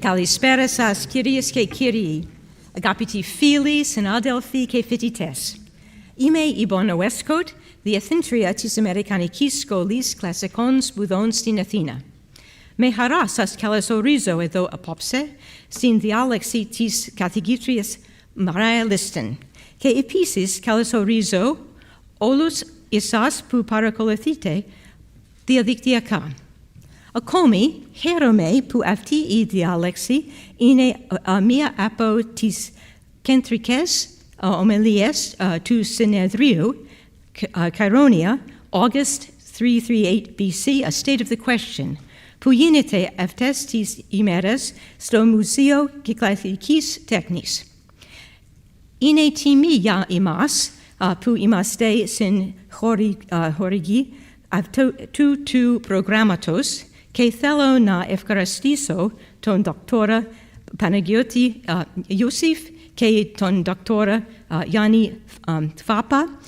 Καλησπέρα σας, κυρίες και κύριοι, αγαπητοί φίλοι, συνάδελφοι και φοιτητές. Είμαι η Bona Westcott, Διευθύντρια της Αμερικανικής Σχολής Κλασικών Σπουδών στην Αθήνα. Με χαρά σας καλωσορίζω εδώ απόψε στην διάλεξη της καθηγήτριας Maria Liston και επίσης καλωσορίζω όλους εσάς που παρακολουθείτε διαδικτυακά. Ακόμη, χαίρομαι που αυτή η διάλεξη είναι μία από τις κεντρικές ομιλίες του συνεδρίου Chaironeia, August 338 BC, A State of the Question, που γίνεται αυτές τις ημέρες στο Μουσείο Κυκλαδικής Τέχνης. Είναι τιμή για εμάς που είμαστε χορηγοί αυτού του προγράμματος και θέλω να ευχαριστήσω τον Δόκτωρα Παναγιώτη Ιωσήφ και τον Δόκτωρα Γιάννη Φάπα,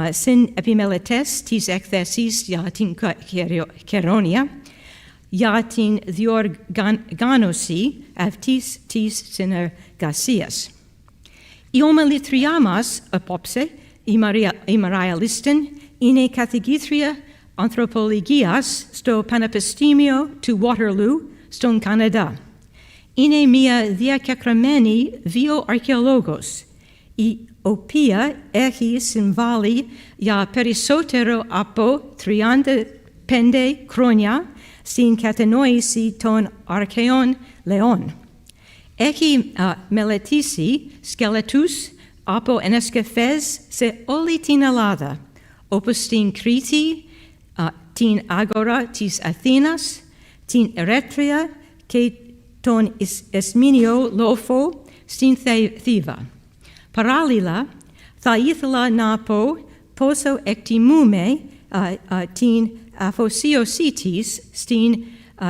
συνεπιμελητές της έκθεσης για την Chaironeia, για την διοργάνωση αυτής της συνεργασίας. Η ομιλήτριά μας απόψε, η Maria Liston, είναι καθηγήτρια ανθρωπολογίας στο Πανεπιστήμιο του Waterloo, στον Καναδά. Είναι μια διακεκριμένη βιοαρχαιολόγος, η οποία έχει συμβάλει για περισσότερο από 35 χρόνια στην κατανόηση των αρχαίων λαών. Έχει μελετήσει σκελετούς από ανασκαφές σε όλη την Ελλάδα, όπως στην Κρήτη, την Άγορα της Αθήνας, την Ερέτρια και τον Εσμήνιο λόφο στην Θήβα. Παράλληλα, θα ήθελα να πω πόσο εκτιμούμε την αφοσίωσή της στην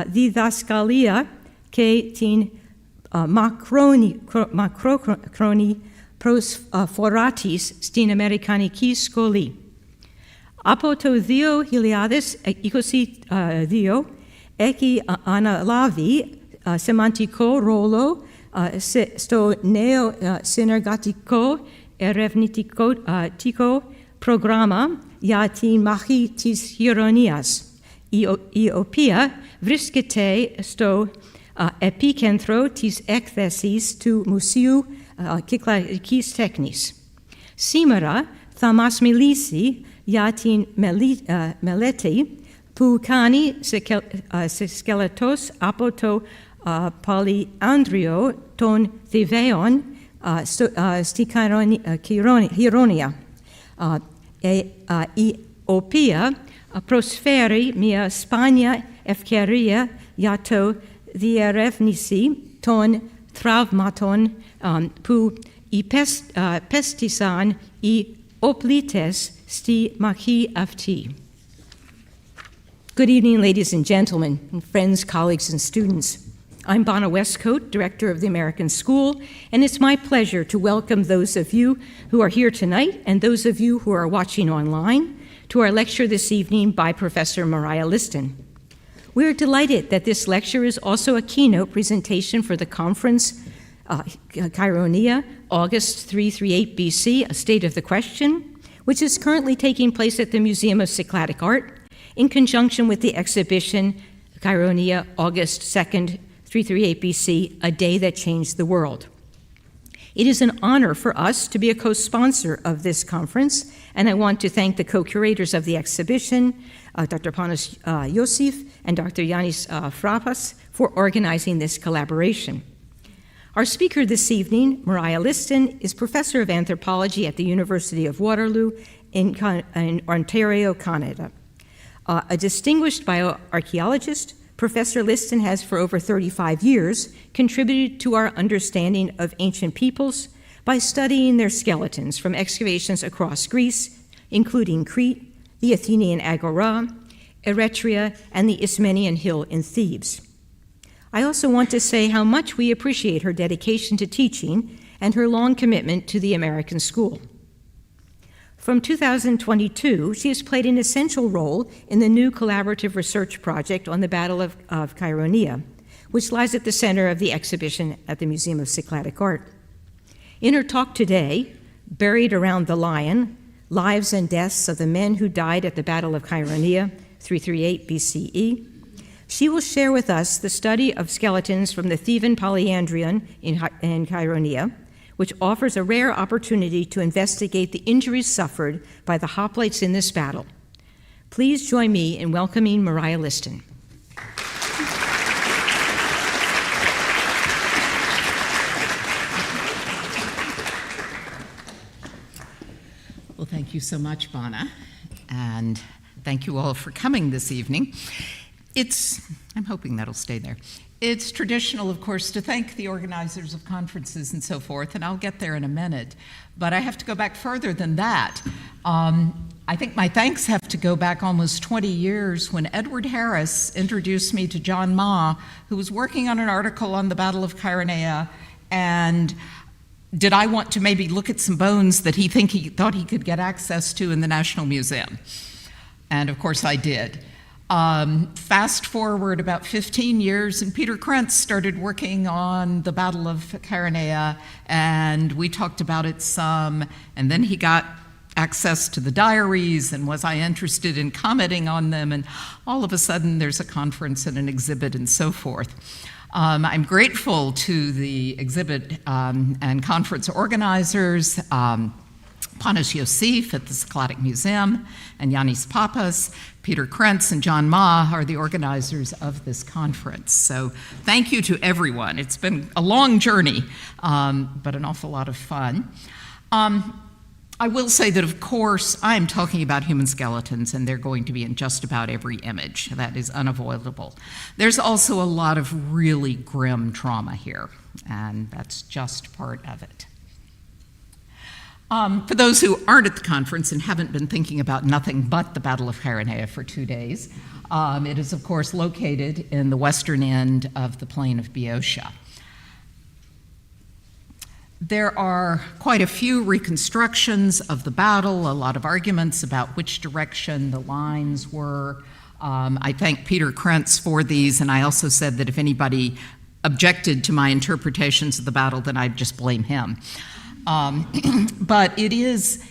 διδασκαλία και την μακρόχρόνη προσφορά της στην Αμερικανική Σχολή. Από το 2022 έχει αναλάβει σημαντικό ρόλο στο νέο συνεργατικό ερευνητικό πρόγραμμα για τη μάχη της Chaironeίας, η οποία βρίσκεται στο επίκεντρο της έκθεσης του Μουσείου Κυκλαδικής Τέχνης. Σήμερα θα μας μιλήσει για την μελέτη που κάνει σε σκελετός από το Πολυάνδριο των Θηβαίων στη Chaironeia, η οποία προσφέρει μια σπάνια ευκαιρία για το διερεύνηση των τραύματων που υπέστησαν οι οπλίτες στη μάχη αυτή. Good evening, ladies and gentlemen, and friends, colleagues, and students. I'm Bona Westcott, Director of the American School, and it's my pleasure to welcome those of you who are here tonight and those of you who are watching online to our lecture this evening by Professor Maria Liston. We are delighted that this lecture is also a keynote presentation for the conference Chaironeia, August 338 BC, A State of the Question, which is currently taking place at the Museum of Cycladic Art in conjunction with the exhibition Chaironeia, August 2nd, 338 BC, A Day That Changed the World. It is an honor for us to be a co-sponsor of this conference, and I want to thank the co-curators of the exhibition, Dr. Panos Yosif and Dr. Yanis Frapas, for organizing this collaboration. Our speaker this evening, Mariah Liston, is professor of anthropology at the University of Waterloo in Ontario, Canada. A distinguished bioarchaeologist, Professor Liston has for over 35 years contributed to our understanding of ancient peoples by studying their skeletons from excavations across Greece, including Crete, the Athenian Agora, Eretria, and the Ismenian Hill in Thebes. I also want to say how much we appreciate her dedication to teaching and her long commitment to the American school. From 2022, she has played an essential role in the new collaborative research project on the Battle of Chaironeia, which lies at the center of the exhibition at the Museum of Cycladic Art. In her talk today, Buried Around the Lion, Lives and Deaths of the Men Who Died at the Battle of Chaironeia, 338 BCE, she will share with us the study of skeletons from the Theban Polyandrion in Chaironeia, which offers a rare opportunity to investigate the injuries suffered by the hoplites in this battle. Please join me in welcoming Mariah Liston. Well, thank you so much, Bana, and thank you all for coming this evening. I'm hoping that'll stay there. It's traditional, of course, to thank the organizers of conferences and so forth, and I'll get there in a minute. But I have to go back further than that. I think my thanks have to go back almost 20 years when Edward Harris introduced me to John Ma, who was working on an article on the Battle of Chaironeia, and did I want to maybe look at some bones that he thought he could get access to in the National Museum? And of course I did. Fast forward about 15 years, and Peter Krentz started working on the Battle of Chaironeia, and we talked about it some, and then he got access to the diaries, and was I interested in commenting on them, and all of a sudden there's a conference and an exhibit and so forth. I'm grateful to the exhibit and conference organizers, Panos Yosif at the Cycladic Museum, and Yanis Papas, Peter Krentz, and John Ma are the organizers of this conference. So thank you to everyone. It's been a long journey, but an awful lot of fun. I will say that, of course, I'm talking about human skeletons, and they're going to be in just about every image. That is unavoidable. There's also a lot of really grim trauma here, and that's just part of it. For those who aren't at the conference and haven't been thinking about nothing but the Battle of Chaironeia for 2 days, it is, of course, located in the western end of the plain of Boeotia. There are quite a few reconstructions of the battle, a lot of arguments about which direction the lines were. I thank Peter Krentz for these, and I also said that if anybody objected to my interpretations of the battle, then I'd just blame him. But it is,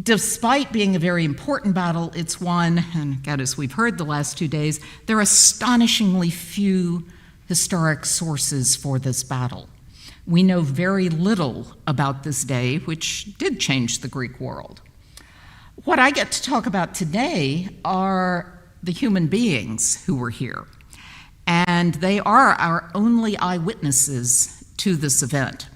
despite being a very important battle, it's one, and again, as we've heard the last 2 days, there are astonishingly few historic sources for this battle. We know very little about this day, which did change the Greek world. What I get to talk about today are the human beings who were here, and they are our only eyewitnesses to this event.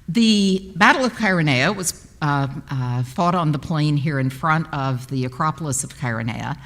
The Battle of Chaironeia was fought on the plain here in front of the Acropolis of Chaironeia.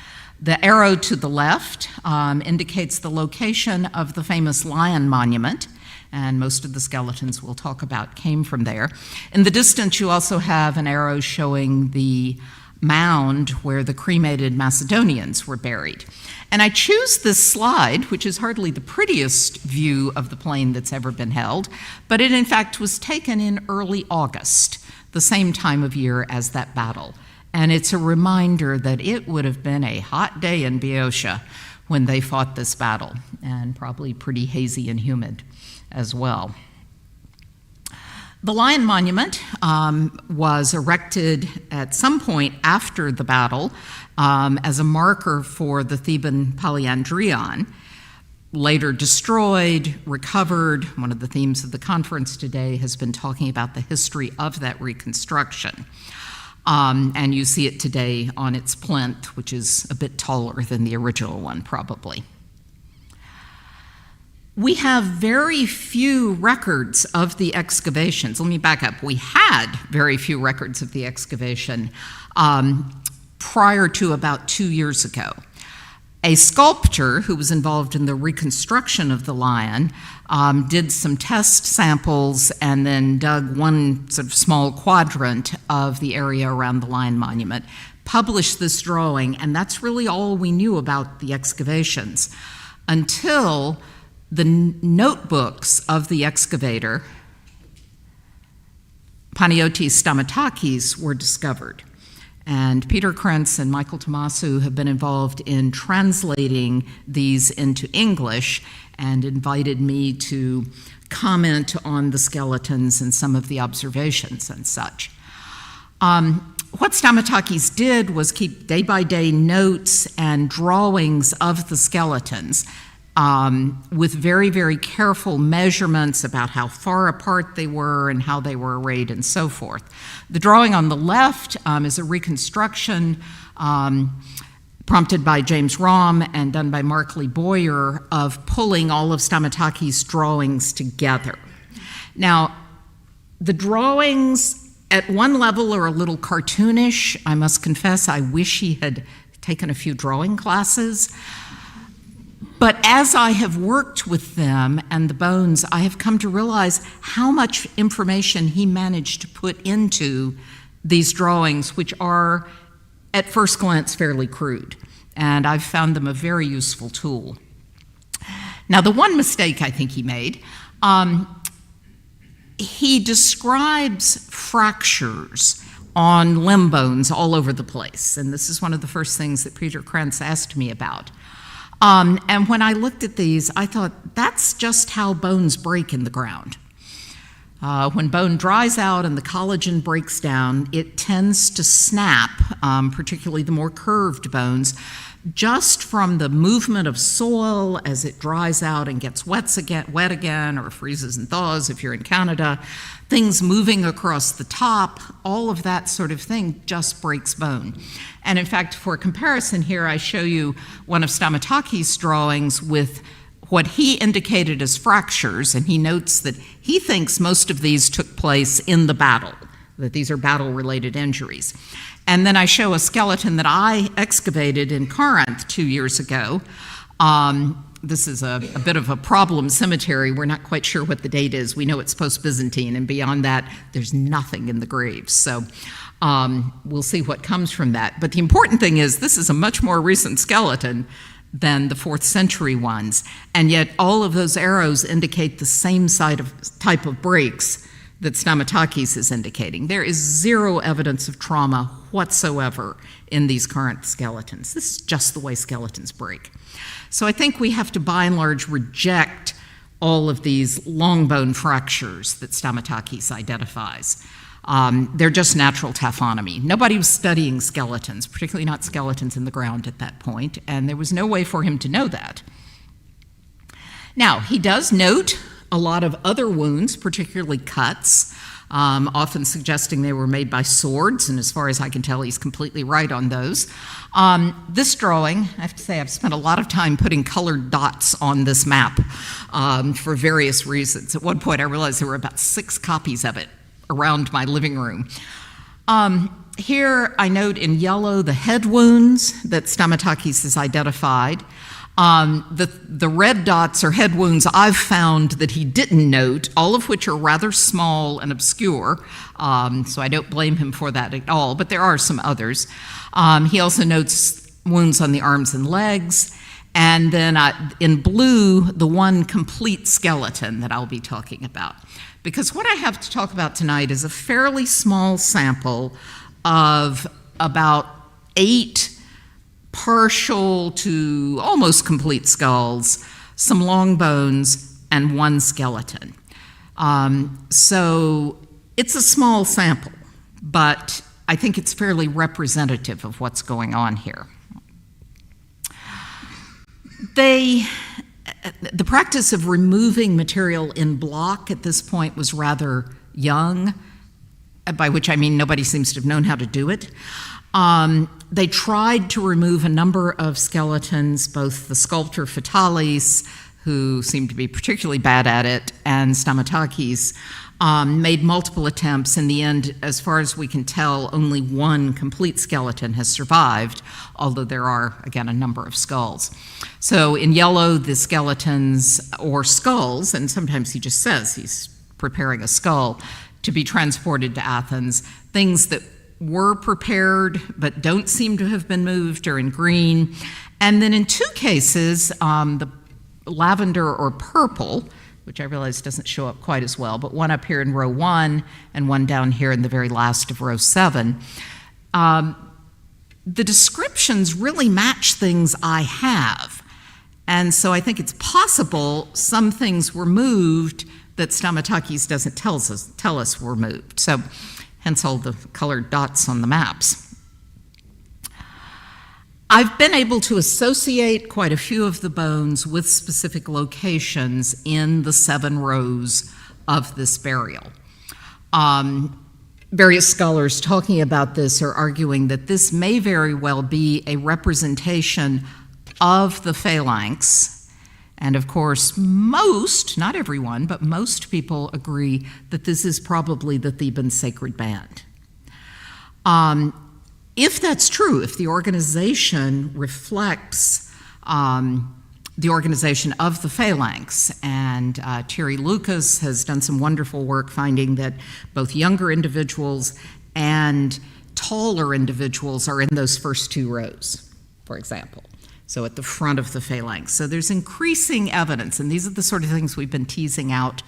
The arrow to the left indicates the location of the famous lion monument, and most of the skeletons we'll talk about came from there. In the distance, you also have an arrow showing the mound where the cremated Macedonians were buried. And I choose this slide, which is hardly the prettiest view of the plain that's ever been held, but it in fact was taken in early August, the same time of year as that battle. And it's a reminder that it would have been a hot day in Boeotia when they fought this battle, and probably pretty hazy and humid. as well. The Lion Monument was erected at some point after the battle as a marker for the Theban polyandrion, later destroyed, recovered. One of the themes of the conference today has been talking about the history of that reconstruction. And you see it today on its plinth, which is a bit taller than the original one, probably. We have very few records of the excavations. Let me back up. We had very few records of the excavation prior to about 2 years ago. A sculptor who was involved in the reconstruction of the lion did some test samples and then dug one sort of small quadrant of the area around the Lion Monument, published this drawing, and that's really all we knew about the excavations until the notebooks of the excavator, Panagiotis Stamatakis, were discovered. And Peter Krentz and Michael Tomasou have been involved in translating these into English and invited me to comment on the skeletons and some of the observations and such. What Stamatakis did was keep day-by-day notes and drawings of the skeletons with very, very careful measurements about how far apart they were and how they were arrayed and so forth. The drawing on the left is a reconstruction prompted by James Rahm and done by Mark Lee Boyer of pulling all of Stamatakis' drawings together. Now, the drawings at one level are a little cartoonish. I must confess, I wish he had taken a few drawing classes. But as I have worked with them and the bones, I have come to realize how much information he managed to put into these drawings, which are, at first glance, fairly crude. And I've found them a very useful tool. Now, the one mistake I think he made, he describes fractures on limb bones all over the place. And this is one of the first things that Peter Krentz asked me about. And when I looked at these, I thought, that's just how bones break in the ground. When bone dries out and the collagen breaks down, it tends to snap, particularly the more curved bones, just from the movement of soil as it dries out and gets wet again, or freezes and thaws if you're in Canada, things moving across the top, all of that sort of thing just breaks bone. And in fact, for comparison here, I show you one of Stamatakis' drawings with what he indicated as fractures, and he notes that he thinks most of these took place in the battle, that these are battle-related injuries. And then I show a skeleton that I excavated in Corinth 2 years ago. This is a bit of a problem cemetery. We're not quite sure what the date is. We know it's post-Byzantine, and beyond that, there's nothing in the graves. So we'll see what comes from that. But the important thing is this is a much more recent skeleton than the 4th century ones, and yet all of those arrows indicate the same type of breaks that Stamatakis is indicating. There is zero evidence of trauma whatsoever in these current skeletons. This is just the way skeletons break. So I think we have to, by and large, reject all of these long bone fractures that Stamatakis identifies. They're just natural taphonomy. Nobody was studying skeletons, particularly not skeletons in the ground at that point, and there was no way for him to know that. Now, he does note a lot of other wounds, particularly cuts, often suggesting they were made by swords, and as far as I can tell, he's completely right on those. This drawing, I have to say, I've spent a lot of time putting colored dots on this map for various reasons. At one point, I realized there were about 6 copies of it around my living room. Here, I note in yellow the head wounds that Stamatakis has identified. The red dots are head wounds I've found that he didn't note, all of which are rather small and obscure, so I don't blame him for that at all, but there are some others. He also notes wounds on the arms and legs, and then in blue, the one complete skeleton that I'll be talking about. Because what I have to talk about tonight is a fairly small sample of about 8 partial to almost complete skulls, some long bones, and one skeleton. So it's a small sample, but I think it's fairly representative of what's going on here. The practice of removing material in block at this point was rather young, by which I mean nobody seems to have known how to do it. They tried to remove a number of skeletons, both the sculptor Vitalis, who seemed to be particularly bad at it, and Stamatakis, made multiple attempts. In the end, as far as we can tell, only one complete skeleton has survived, although there are, again, a number of skulls. So in yellow, the skeletons or skulls, and sometimes he just says he's preparing a skull to be transported to Athens. Things that were prepared but don't seem to have been moved are in green. And then in two cases, the lavender or purple, which I realize doesn't show up quite as well, but one up here in row 1 and one down here in the very last of row 7. The descriptions really match things I have. And so I think it's possible some things were moved that Stamatakis doesn't tell us were moved. So hence all the colored dots on the maps. I've been able to associate quite a few of the bones with specific locations in the 7 rows of this burial. Various scholars talking about this are arguing that this may very well be a representation of the phalanx. And of course, most, not everyone, but most people agree that this is probably the Theban sacred band. If that's true, if the organization reflects the organization of the phalanx, and Thierry Lucas has done some wonderful work finding that both younger individuals and taller individuals are in those first 2 rows, for example. So at the front of the phalanx. So there's increasing evidence, and these are the sort of things we've been teasing out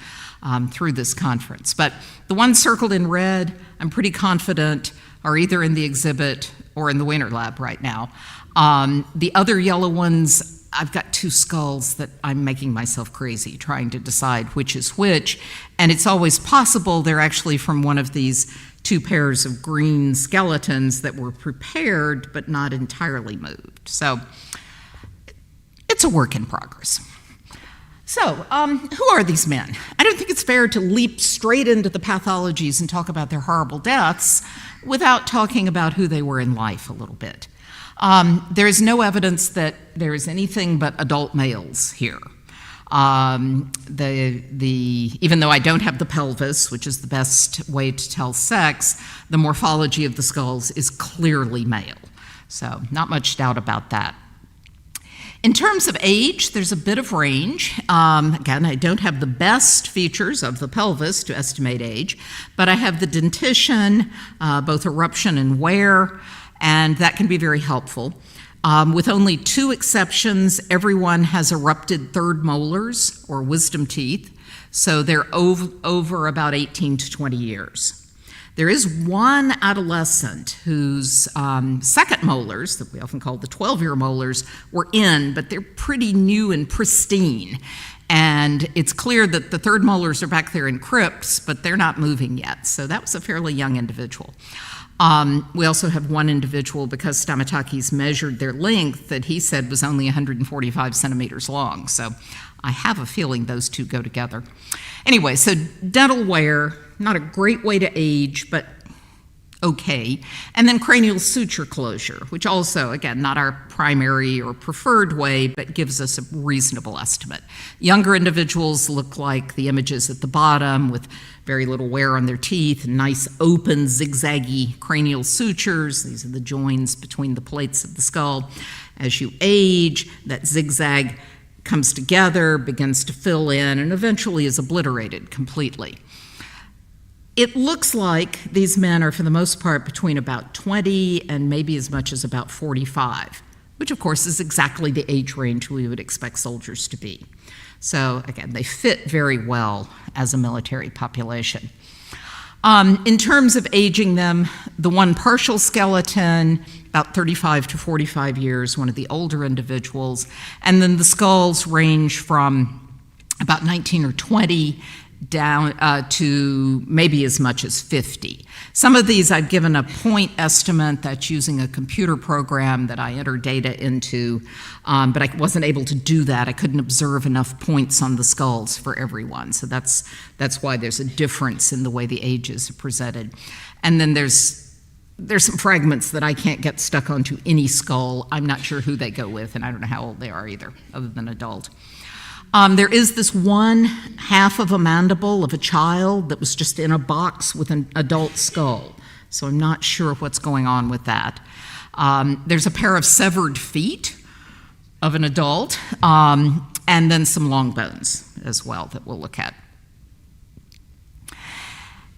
through this conference. But the ones circled in red, I'm pretty confident are either in the exhibit or in the Wiener Lab right now. The other yellow ones, I've got 2 skulls that I'm making myself crazy trying to decide which is which, and it's always possible they're actually from one of these 2 pairs of green skeletons that were prepared but not entirely moved. So it's a work in progress. So, who are these men? I don't think it's fair to leap straight into the pathologies and talk about their horrible deaths without talking about who they were in life a little bit. There is no evidence that there is anything but adult males here. Even though I don't have the pelvis, which is the best way to tell sex, the morphology of the skulls is clearly male. So, not much doubt about that. In terms of age, there's a bit of range. Again, I don't have the best features of the pelvis to estimate age, but I have the dentition, both eruption and wear, and that can be very helpful. With only 2 exceptions, everyone has erupted 3rd molars or wisdom teeth, so they're over about 18 to 20 years. There is one adolescent whose 2nd molars, that we often call the 12-year molars, were in, but they're pretty new and pristine. And it's clear that the 3rd molars are back there in crypts, but they're not moving yet. So that was a fairly young individual. We also have one individual, because Stamatakis measured their length, that he said was only 145 centimeters long. So I have a feeling those 2 go together. Anyway, so dental wear, not a great way to age, but okay. And then cranial suture closure, which also, again, not our primary or preferred way, but gives us a reasonable estimate. Younger individuals look like the images at the bottom, with very little wear on their teeth, nice open zigzaggy cranial sutures. These are the joins between the plates of the skull. As you age, that zigzag comes together, begins to fill in, and eventually is obliterated completely. It looks like these men are, for the most part, between about 20 and maybe as much as about 45, which of course is exactly the age range we would expect soldiers to be. So again, they fit very well as a military population. In terms of aging them, the one partial skeleton, about 35 to 45 years, one of the older individuals, and then the skulls range from about 19 or 20, down to maybe as much as 50. Some of these I've given a point estimate that's using a computer program that I enter data into, but I wasn't able to do that. I couldn't observe enough points on the skulls for everyone. So that's why there's a difference in the way the ages are presented. And then there's some fragments that I can't get stuck onto any skull. I'm not sure who they go with, and I don't know how old they are either, other than adult. There is this one half of a mandible of a child that was just in a box with an adult skull. So I'm not sure what's going on with that. There's a pair of severed feet of an adult, and then some long bones as well that we'll look at.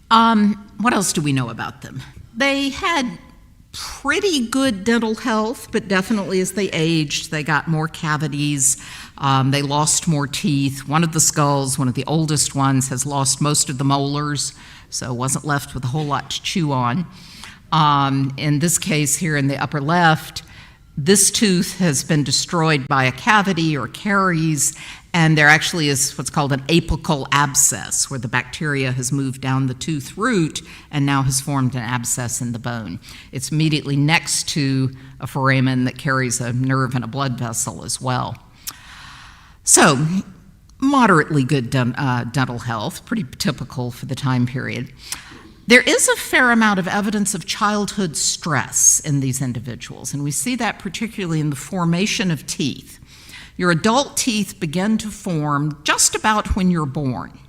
What else do we know about them? They had pretty good dental health, but definitely as they aged, they got more cavities. They lost more teeth. One of the skulls, one of the oldest ones, has lost most of the molars, so wasn't left with a whole lot to chew on. In this case here in the upper left, this tooth has been destroyed by a cavity or caries, and there actually is what's called an apical abscess, where the bacteria has moved down the tooth root and now has formed an abscess in the bone. It's immediately next to a foramen that carries a nerve and a blood vessel as well. So, moderately good dental health, pretty typical for the time period. There is a fair amount of evidence of childhood stress in these individuals, and we see that particularly in the formation of teeth. Your adult teeth begin to form just about when you're born.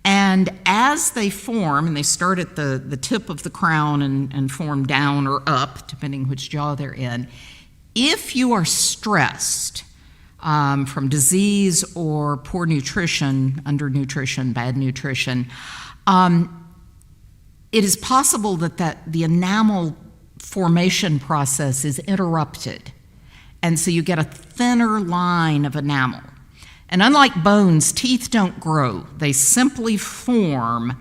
And as they form, and they start at the tip of the crown and form down or up, depending which jaw they're in, if you are stressed from disease or poor nutrition, undernutrition, bad nutrition, it is possible that the enamel formation process is interrupted. And so you get a thinner line of enamel. And unlike bones, teeth don't grow. They simply form,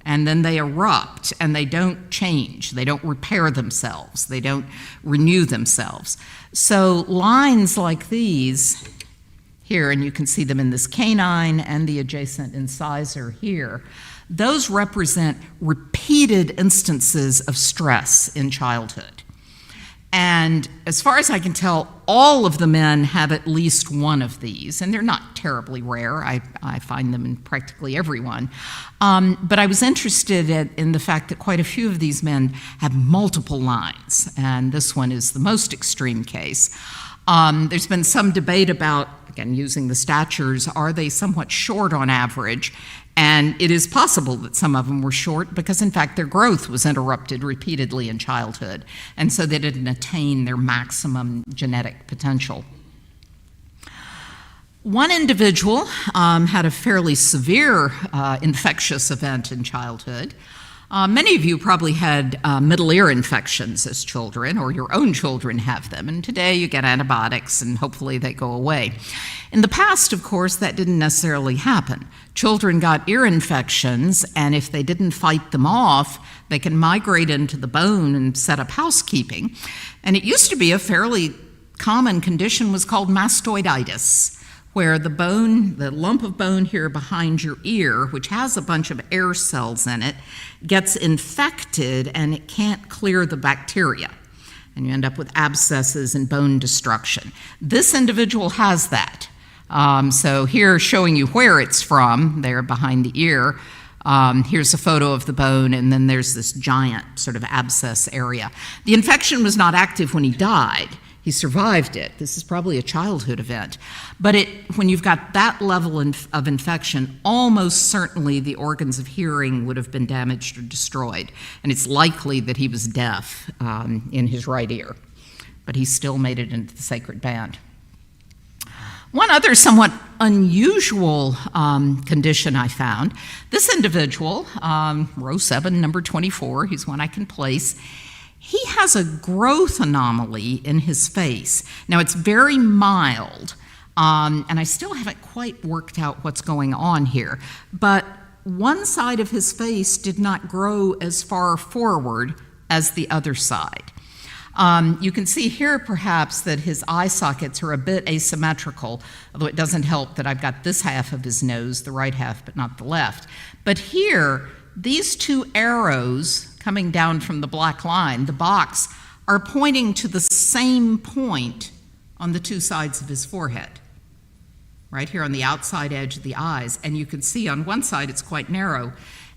and then they erupt, and they don't change. They don't repair themselves. They don't renew themselves. So lines like these here, and you can see them in this canine and the adjacent incisor here, those represent repeated instances of stress in childhood. And as far as I can tell, all of the men have at least one of these, and they're not terribly rare. I find them in practically everyone. But I was interested in the fact that quite a few of these men have multiple lines, and this one is the most extreme case. There's been some debate about, again, using the statures, are they somewhat short on average? And it is possible that some of them were short because, in fact, their growth was interrupted repeatedly in childhood, and so they didn't attain their maximum genetic potential. One individual had a fairly severe infectious event in childhood. Many of you probably had middle ear infections as children, or your own children have them, and today you get antibiotics and hopefully they go away. In the past, of course, that didn't necessarily happen. Children got ear infections, and if they didn't fight them off, they can migrate into the bone and set up housekeeping. And it used to be a fairly common condition was called mastoiditis, where the bone, the lump of bone here behind your ear, which has a bunch of air cells in it, gets infected and it can't clear the bacteria. And you end up with abscesses and bone destruction. This individual has that. So here showing you where it's from, there behind the ear. Here's a photo of the bone, and then there's this giant sort of abscess area. The infection was not active when he died. He survived it. This is probably a childhood event. But when you've got that level of infection, almost certainly the organs of hearing would have been damaged or destroyed. And it's likely that he was deaf in his right ear. But he still made it into the sacred band. One other somewhat unusual condition I found, this individual, row 7, number 24, he's one I can place. He has a growth anomaly in his face. Now, it's very mild, and I still haven't quite worked out what's going on here, but one side of his face did not grow as far forward as the other side. You can see here perhaps that his eye sockets are a bit asymmetrical, although it doesn't help that I've got this half of his nose, the right half, but not the left. But here, these two arrows coming down from the black line, the box, are pointing to the same point on the two sides of his forehead, right here on the outside edge of the eyes. And you can see on one side it's quite narrow,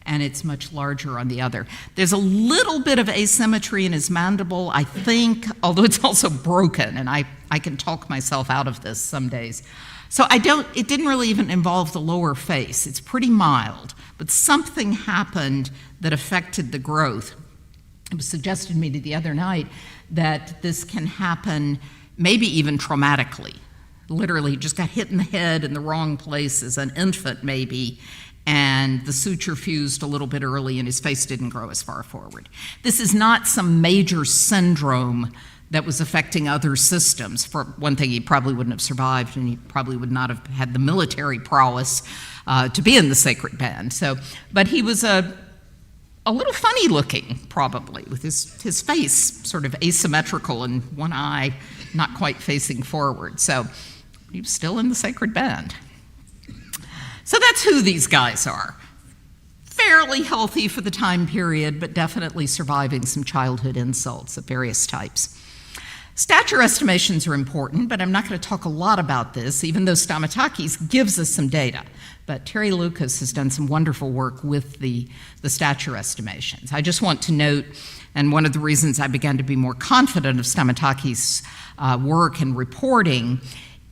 and it's much larger on the other. There's a little bit of asymmetry in his mandible, I think, although it's also broken, and I can talk myself out of this some days. So it didn't really even involve the lower face. It's pretty mild, but something happened that affected the growth. It was suggested to me the other night that this can happen maybe even traumatically. Literally just got hit in the head in the wrong place as an infant maybe, and the suture fused a little bit early and his face didn't grow as far forward. This is not some major syndrome that was affecting other systems. For one thing, he probably wouldn't have survived, and he probably would not have had the military prowess to be in the sacred band. But he was a little funny looking, probably, with his face sort of asymmetrical and one eye not quite facing forward. So he was still in the sacred band. So that's who these guys are. Fairly healthy for the time period, but definitely surviving some childhood insults of various types. Stature estimations are important, but I'm not going to talk a lot about this, even though Stamatakis gives us some data. But Terry Lucas has done some wonderful work with the stature estimations. I just want to note, and one of the reasons I began to be more confident of Stamatakis' work and reporting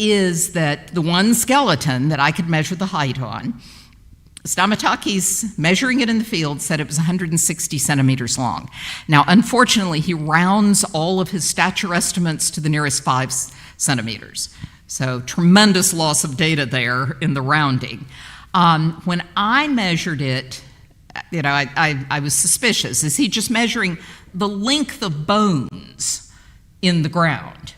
is that the one skeleton that I could measure the height on, Stamatakis, measuring it in the field, said it was 160 centimeters long. Now, unfortunately, he rounds all of his stature estimates to the nearest 5 centimeters. So, tremendous loss of data there in the rounding. When I measured it, I was suspicious. Is he just measuring the length of bones in the ground?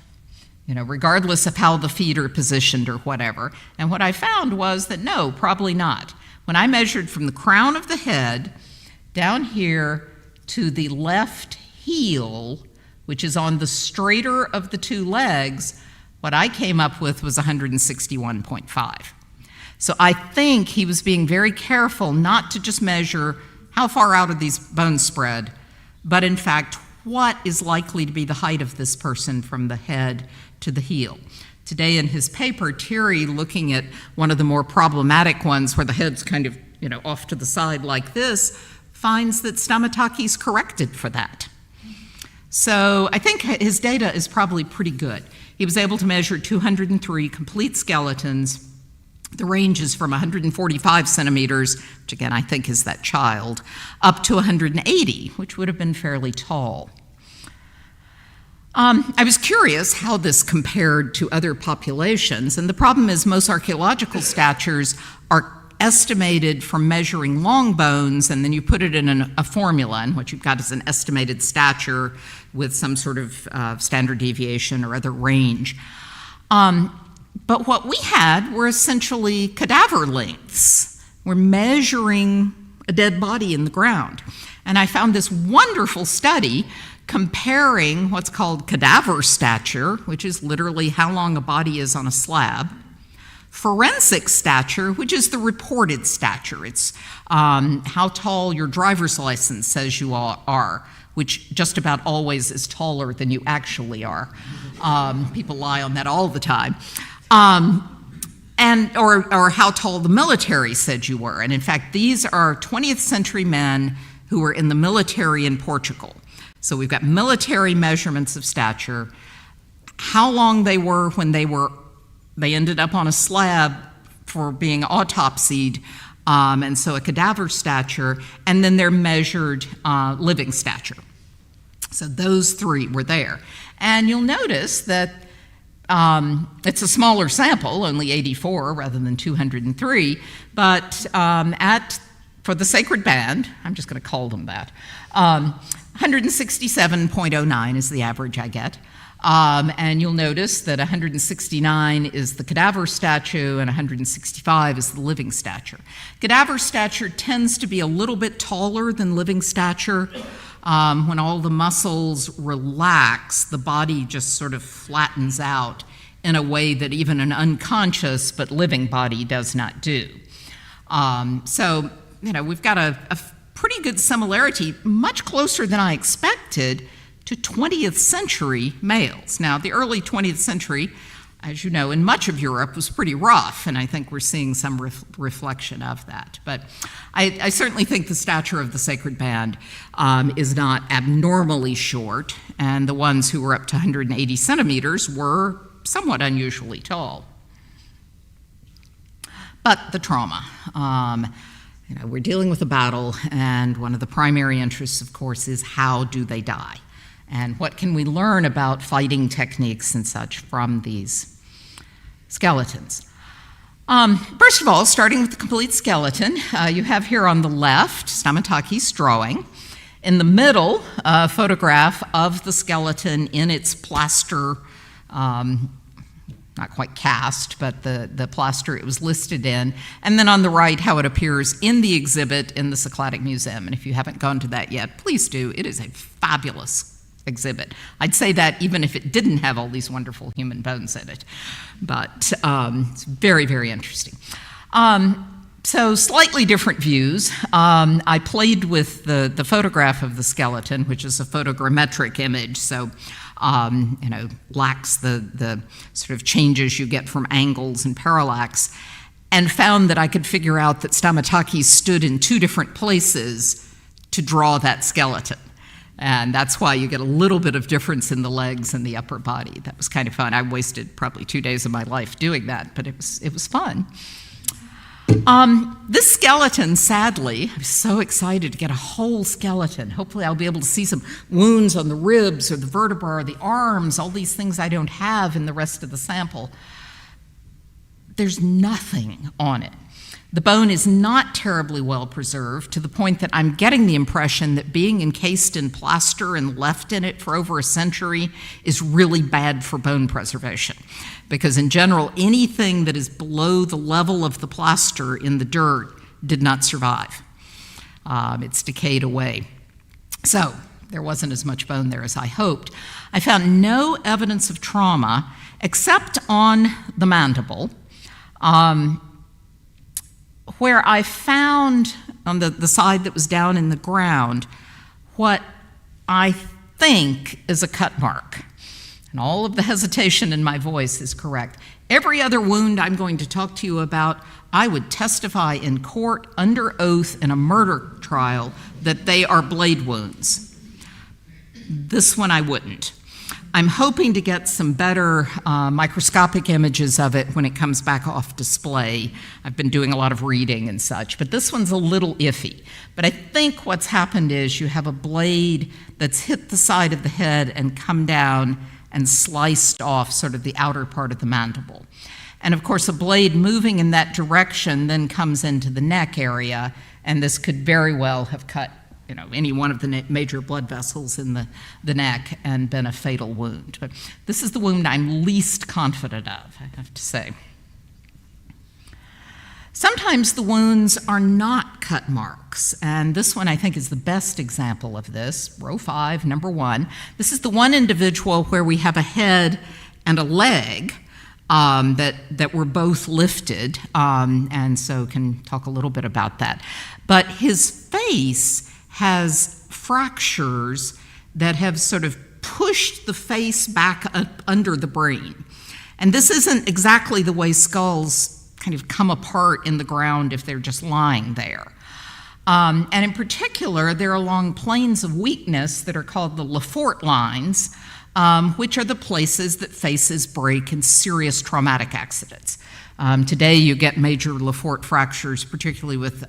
Regardless of how the feet are positioned or whatever. And what I found was that no, probably not. When I measured from the crown of the head down here to the left heel, which is on the straighter of the two legs, what I came up with was 161.5. So I think he was being very careful not to just measure how far out are these bones spread, but in fact, what is likely to be the height of this person from the head to the heel. Today in his paper, Terry, looking at one of the more problematic ones where the head's kind of, off to the side like this, finds that Stamatakis corrected for that. So I think his data is probably pretty good. He was able to measure 203 complete skeletons. The range is from 145 centimeters, which again I think is that child, up to 180, which would have been fairly tall. I was curious how this compared to other populations, and the problem is most archaeological statures are estimated from measuring long bones, and then you put it in a formula, and what you've got is an estimated stature with some sort of standard deviation or other range. But what we had were essentially cadaver lengths. We're measuring a dead body in the ground. And I found this wonderful study comparing what's called cadaver stature, which is literally how long a body is on a slab, forensic stature, which is the reported stature. It's how tall your driver's license says you are, which just about always is taller than you actually are. People lie on that all the time. Or how tall the military said you were. And in fact, these are 20th century men who were in the military in Portugal. So we've got military measurements of stature, how long they were when they ended up on a slab for being autopsied, and so a cadaver stature, and then their measured living stature. So those three were there. And you'll notice that it's a smaller sample, only 84 rather than 203, but at For the sacred band, I'm just going to call them that, 167.09 is the average I get. And you'll notice that 169 is the cadaver stature and 165 is the living stature. Cadaver stature tends to be a little bit taller than living stature. When all the muscles relax, the body just sort of flattens out in a way that even an unconscious but living body does not do. So, we've got a pretty good similarity, much closer than I expected, to 20th century males. Now, the early 20th century, as you know, in much of Europe was pretty rough, and I think we're seeing some reflection of that. But I certainly think the stature of the sacred band is not abnormally short, and the ones who were up to 180 centimeters were somewhat unusually tall. But the trauma. We're dealing with a battle, and one of the primary interests, of course, is how do they die? And what can we learn about fighting techniques and such from these skeletons? First of all, starting with the complete skeleton, you have here on the left Stamataki's drawing. In the middle, a photograph of the skeleton in its plaster, not quite cast, but the plaster it was listed in. And then on the right, how it appears in the exhibit in the Cycladic Museum. And if you haven't gone to that yet, please do. It is a fabulous exhibit. I'd say that even if it didn't have all these wonderful human bones in it. But it's very, very interesting. So slightly different views. I played with the photograph of the skeleton, which is a photogrammetric image, so lacks the sort of changes you get from angles and parallax, and found that I could figure out that Stamataki stood in two different places to draw that skeleton. And that's why you get a little bit of difference in the legs and the upper body. That was kind of fun. I wasted probably 2 days of my life doing that, but it was fun. This skeleton, sadly, I'm so excited to get a whole skeleton. Hopefully I'll be able to see some wounds on the ribs or the vertebra or the arms, all these things I don't have in the rest of the sample. There's nothing on it. The bone is not terribly well preserved, to the point that I'm getting the impression that being encased in plaster and left in it for over a century is really bad for bone preservation. Because in general, anything that is below the level of the plaster in the dirt did not survive. It's decayed away. So there wasn't as much bone there as I hoped. I found no evidence of trauma except on the mandible, where I found on the side that was down in the ground what I think is a cut mark. And all of the hesitation in my voice is correct. Every other wound I'm going to talk to you about, I would testify in court under oath in a murder trial that they are blade wounds. This one I wouldn't. I'm hoping to get some better microscopic images of it when it comes back off display. I've been doing a lot of reading and such, but this one's a little iffy. But I think what's happened is you have a blade that's hit the side of the head and come down and sliced off sort of the outer part of the mandible. And of course, a blade moving in that direction then comes into the neck area, and this could very well have cut any one of the major blood vessels in the neck and been a fatal wound. But this is the wound I'm least confident of, I have to say. Sometimes the wounds are not cut marks, and this one I think is the best example of this, row 5, number 1. This is the one individual where we have a head and a leg that were both lifted, and so can talk a little bit about that. But his face has fractures that have sort of pushed the face back up under the brain. And this isn't exactly the way skulls kind of come apart in the ground if they're just lying there. And in particular, they're along planes of weakness that are called the Lefort lines, which are the places that faces break in serious traumatic accidents. Today, you get major Lefort fractures, particularly with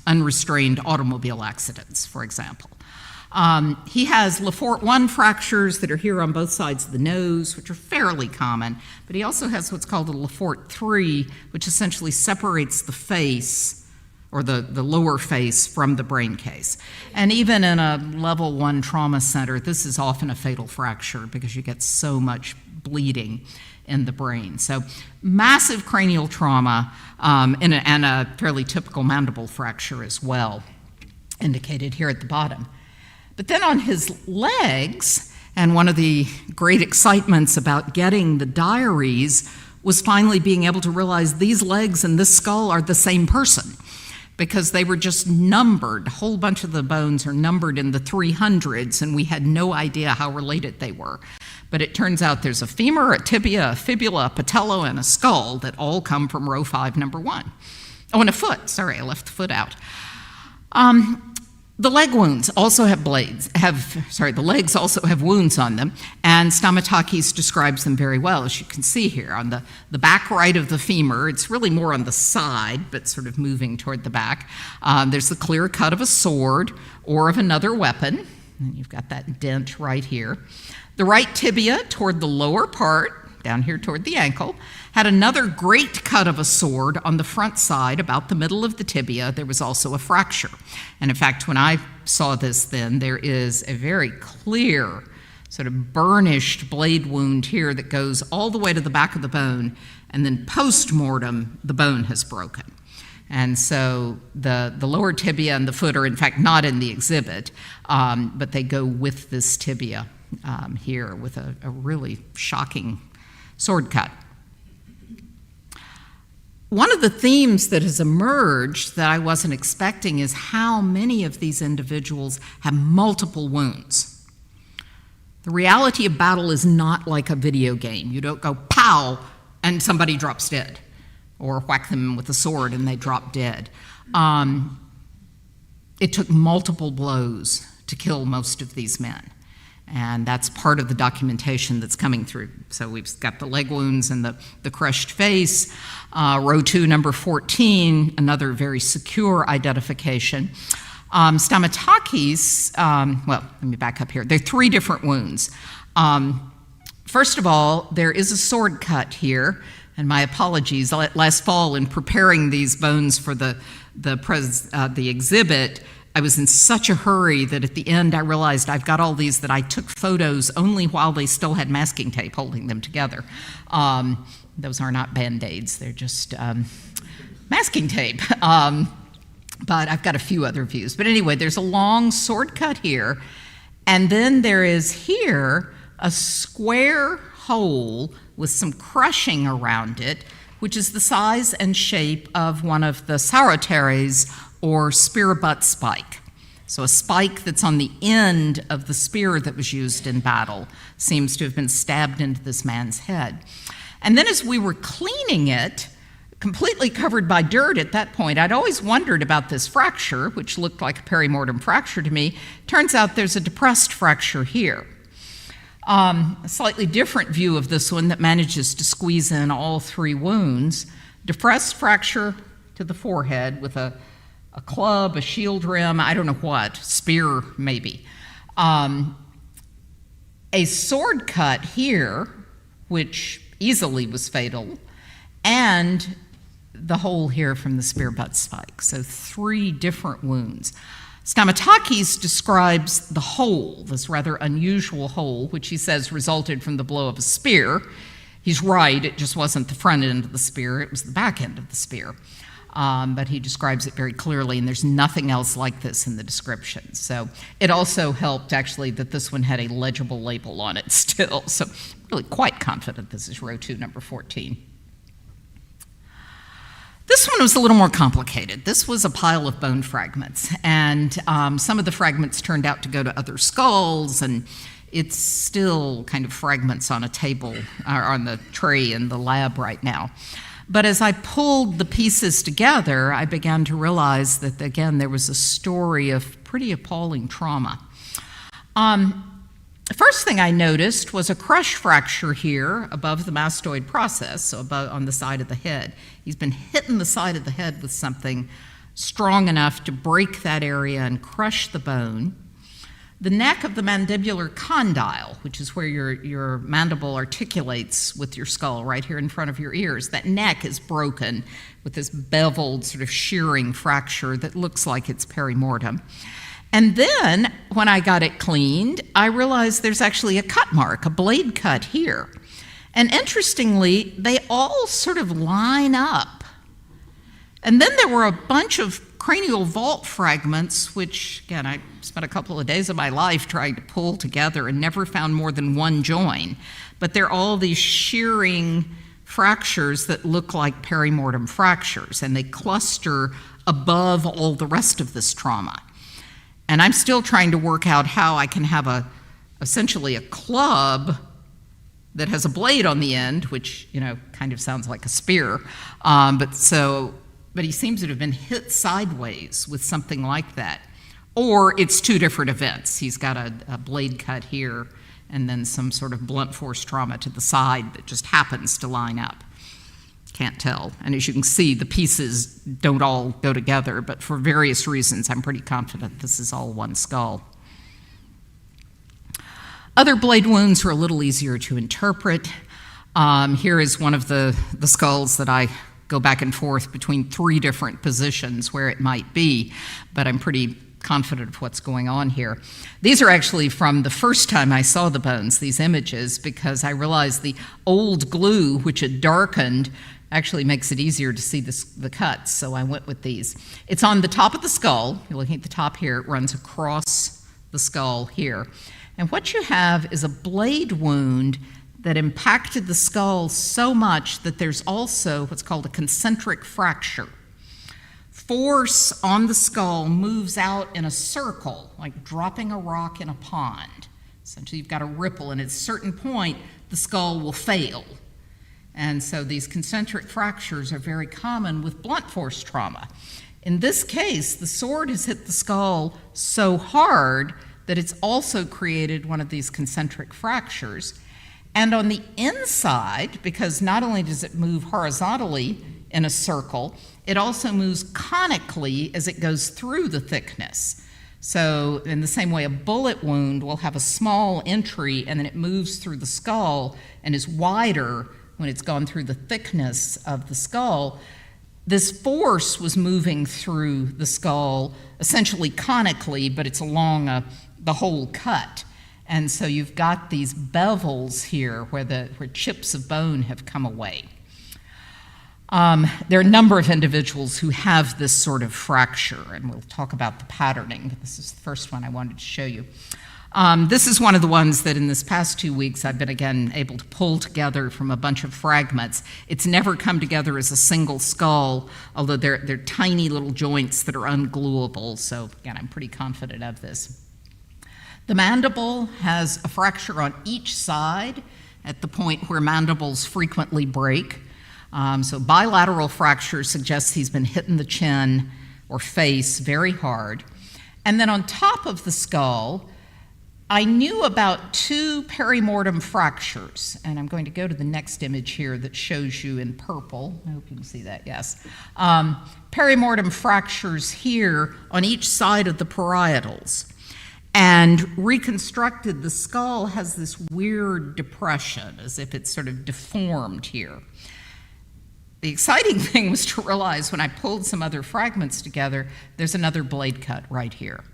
unrestrained automobile accidents, for example. He has Lefort 1 fractures that are here on both sides of the nose, which are fairly common, but he also has what's called a Lefort 3, which essentially separates the face, or the lower face from the brain case. And even in a level 1 trauma center, this is often a fatal fracture because you get so much bleeding in the brain. So massive cranial trauma and a fairly typical mandible fracture as well, indicated here at the bottom. But then on his legs, and one of the great excitements about getting the diaries was finally being able to realize these legs and this skull are the same person, because they were just numbered. A whole bunch of the bones are numbered in the 300s, and we had no idea how related they were. But it turns out there's a femur, a tibia, a fibula, a patella, and a skull that all come from row 5, number 1. Oh, and a foot. Sorry, I left the foot out. The leg wounds also have the legs also have wounds on them, and Stamatakis describes them very well, as you can see here. On the back right of the femur, it's really more on the side, but sort of moving toward the back. There's the clear cut of a sword or of another weapon, and you've got that dent right here. The right tibia toward the lower part, down here toward the ankle, had another great cut of a sword on the front side, about the middle of the tibia. There was also a fracture. And in fact, when I saw this then, there is a very clear sort of burnished blade wound here that goes all the way to the back of the bone, and then post-mortem, the bone has broken. And so the lower tibia and the foot are in fact not in the exhibit, but they go with this tibia here with a really shocking sword cut. One of the themes that has emerged that I wasn't expecting is how many of these individuals have multiple wounds. The reality of battle is not like a video game. You don't go pow and somebody drops dead, or whack them with a sword and they drop dead. It took multiple blows to kill most of these men. And that's part of the documentation that's coming through. So we've got the leg wounds and the crushed face. Row 2, number 14, another very secure identification. Stamatakis, well, let me back up here. There are 3 different wounds. First of all, there is a sword cut here, and my apologies. Last fall, in preparing these bones for the exhibit, I was in such a hurry that at the end I realized I've got all these that I took photos only while they still had masking tape holding them together. Those are not Band-Aids, they're just masking tape. But I've got a few other views. But anyway, there's a long sword cut here, and then there is here a square hole with some crushing around it, which is the size and shape of one of the sauroteres, or spear butt spike. So a spike that's on the end of the spear that was used in battle seems to have been stabbed into this man's head. And then as we were cleaning it, completely covered by dirt at that point, I'd always wondered about this fracture, which looked like a perimortem fracture to me. Turns out there's a depressed fracture here. A slightly different view of this one that manages to squeeze in all 3 wounds. Depressed fracture to the forehead with a club, a shield rim, I don't know what, spear maybe. A sword cut here, which easily was fatal, and the hole here from the spear butt spike. So 3 different wounds. Stamatakis describes the hole, this rather unusual hole, which he says resulted from the blow of a spear. He's right, it just wasn't the front end of the spear, it was the back end of the spear. But he describes it very clearly, and there's nothing else like this in the description. So it also helped, actually, that this one had a legible label on it still. So really quite confident this is row 2, number 14. This one was a little more complicated. This was a pile of bone fragments, and some of the fragments turned out to go to other skulls, and it's still kind of fragments on a table, or on the tray in the lab right now. But as I pulled the pieces together, I began to realize that, again, there was a story of pretty appalling trauma. The first thing I noticed was a crush fracture here above the mastoid process, so above on the side of the head. He's been hitting the side of the head with something strong enough to break that area and crush the bone. The neck of the mandibular condyle, which is where your mandible articulates with your skull, right here in front of your ears, that neck is broken with this beveled sort of shearing fracture that looks like it's perimortem. And then, when I got it cleaned, I realized there's actually a cut mark, a blade cut here. And interestingly, they all sort of line up. And then there were a bunch of cranial vault fragments, which, again, I spent a couple of days of my life trying to pull together and never found more than one join. But they're all these shearing fractures that look like perimortem fractures, and they cluster above all the rest of this trauma. And I'm still trying to work out how I can have essentially a club that has a blade on the end, which, kind of sounds like a spear. But he seems to have been hit sideways with something like that. Or it's two different events. He's got a blade cut here and then some sort of blunt force trauma to the side that just happens to line up. Can't tell. And as you can see, the pieces don't all go together, but for various reasons, I'm pretty confident this is all one skull. Other blade wounds are a little easier to interpret. Here is one of the skulls that I go back and forth between three different positions where it might be, but I'm pretty confident of what's going on here. These are actually from the first time I saw the bones, these images, because I realized the old glue, which had darkened, actually makes it easier to see the cuts, so I went with these. It's on the top of the skull. You're looking at the top here. It runs across the skull here. And what you have is a blade wound that impacted the skull so much that there's also what's called a concentric fracture. Force on the skull moves out in a circle, like dropping a rock in a pond. Essentially, you've got a ripple, and at a certain point, the skull will fail. And so these concentric fractures are very common with blunt force trauma. In this case, the sword has hit the skull so hard that it's also created one of these concentric fractures. And on the inside, because not only does it move horizontally in a circle, it also moves conically as it goes through the thickness. So in the same way, a bullet wound will have a small entry and then it moves through the skull and is wider when it's gone through the thickness of the skull. This force was moving through the skull essentially conically, but it's along the whole cut. And so you've got these bevels here where chips of bone have come away. There are a number of individuals who have this sort of fracture, and we'll talk about the patterning, but this is the first one I wanted to show you. This is one of the ones that in this past 2 weeks I've been again able to pull together from a bunch of fragments. It's never come together as a single skull, although they're tiny little joints that are ungluable, so again, I'm pretty confident of this. The mandible has a fracture on each side at the point where mandibles frequently break. So bilateral fracture suggests he's been hit in the chin or face very hard. And then on top of the skull, I knew about 2 perimortem fractures, and I'm going to go to the next image here that shows you in purple. I hope you can see that, yes. Perimortem fractures here on each side of the parietals. And reconstructed, the skull has this weird depression, as if it's sort of deformed here. The exciting thing was to realize when I pulled some other fragments together, there's another blade cut right here.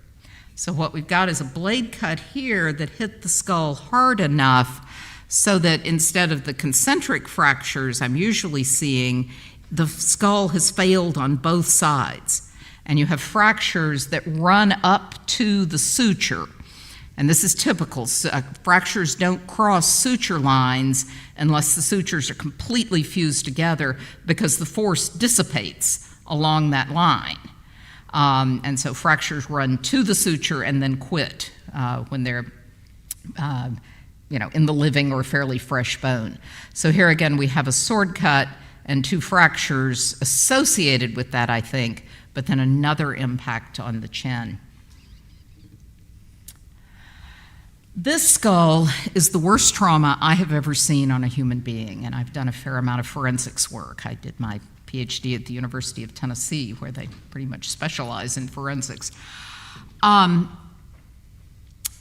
So what we've got is a blade cut here that hit the skull hard enough so that instead of the concentric fractures I'm usually seeing, the skull has failed on both sides. And you have fractures that run up to the suture. And this is typical. Fractures don't cross suture lines unless the sutures are completely fused together because the force dissipates along that line. And so fractures run to the suture and then quit when they're in the living or fairly fresh bone. So here again we have a sword cut and 2 fractures associated with that, I think, but then another impact on the chin. This skull is the worst trauma I have ever seen on a human being, and I've done a fair amount of forensics work. I did my PhD at the University of Tennessee, where they pretty much specialize in forensics.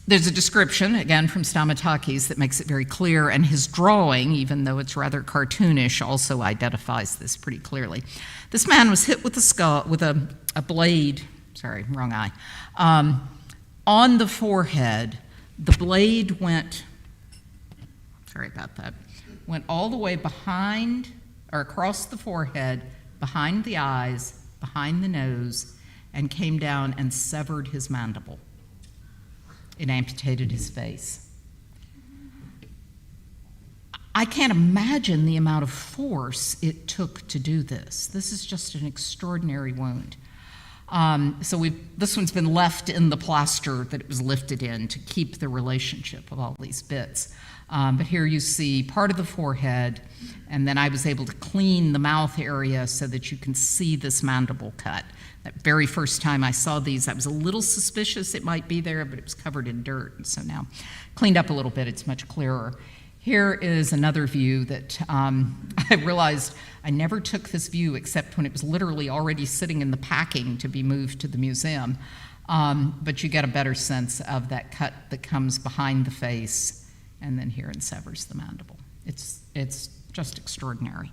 There's a description, again, from Stamatakis that makes it very clear, and his drawing, even though it's rather cartoonish, also identifies this pretty clearly. This man was hit with a blade, sorry, wrong eye, on the forehead. The blade went, sorry about that, went all the way behind, or across the forehead, behind the eyes, behind the nose, and came down and severed his mandible. It amputated his face. I can't imagine the amount of force it took to do this. This is just an extraordinary wound. This one's been left in the plaster that it was lifted in to keep the relationship of all these bits. But here you see part of the forehead, and then I was able to clean the mouth area so that you can see this mandible cut. That very first time I saw these, I was a little suspicious it might be there, but it was covered in dirt. And so now, cleaned up a little bit, it's much clearer. Here is another view that I realized I never took this view except when it was literally already sitting in the packing to be moved to the museum. But you get a better sense of that cut that comes behind the face and then here and severs the mandible. It's just extraordinary.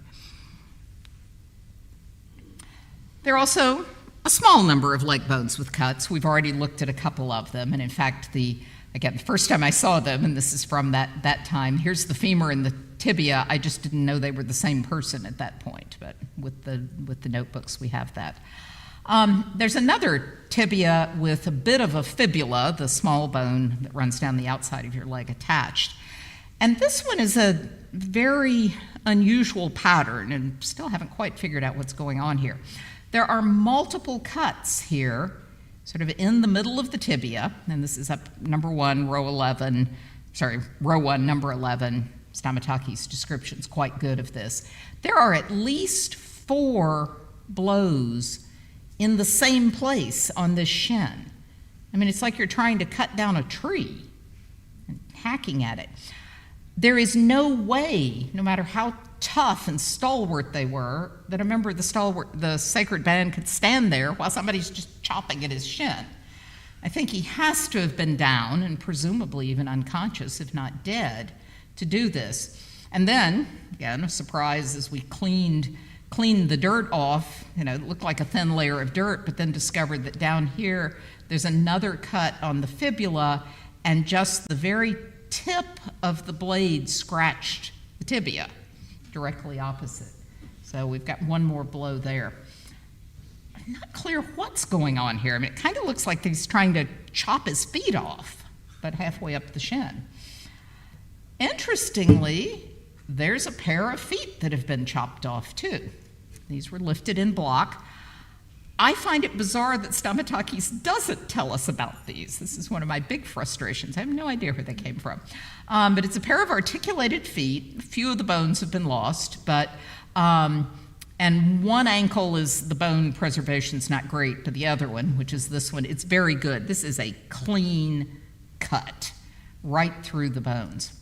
There are also a small number of leg bones with cuts. We've already looked at a couple of them, and in fact, the first time I saw them, and this is from that time, here's the femur and the tibia. I just didn't know they were the same person at that point, but with the notebooks, we have that. There's another tibia with a bit of a fibula, the small bone that runs down the outside of your leg attached. And this one is a very unusual pattern, and still haven't quite figured out what's going on here. There are multiple cuts here, sort of in the middle of the tibia, and this is up number 1, row 11, row 1, number 11. Stamatakis' description's quite good of this. There are at least 4 blows in the same place on this shin. I mean, it's like you're trying to cut down a tree and hacking at it. There is no way, no matter how tough and stalwart they were, that a member of the sacred band could stand there while somebody's just chopping at his shin. I think he has to have been down and presumably even unconscious, if not dead, to do this. And then, again, a surprise as we cleaned the dirt off, it looked like a thin layer of dirt, but then discovered that down here there's another cut on the fibula, and just the very tip of the blade scratched the tibia, directly opposite. So we've got one more blow there. I'm not clear what's going on here. I mean, it kind of looks like he's trying to chop his feet off, but halfway up the shin. Interestingly, there's a pair of feet that have been chopped off too. These were lifted in block. I find it bizarre that Stamatakis doesn't tell us about these. This is one of my big frustrations. I have no idea where they came from. But it's a pair of articulated feet. A few of the bones have been lost, but and one ankle is the bone preservation's not great, but the other one, which is this one, it's very good. This is a clean cut right through the bones.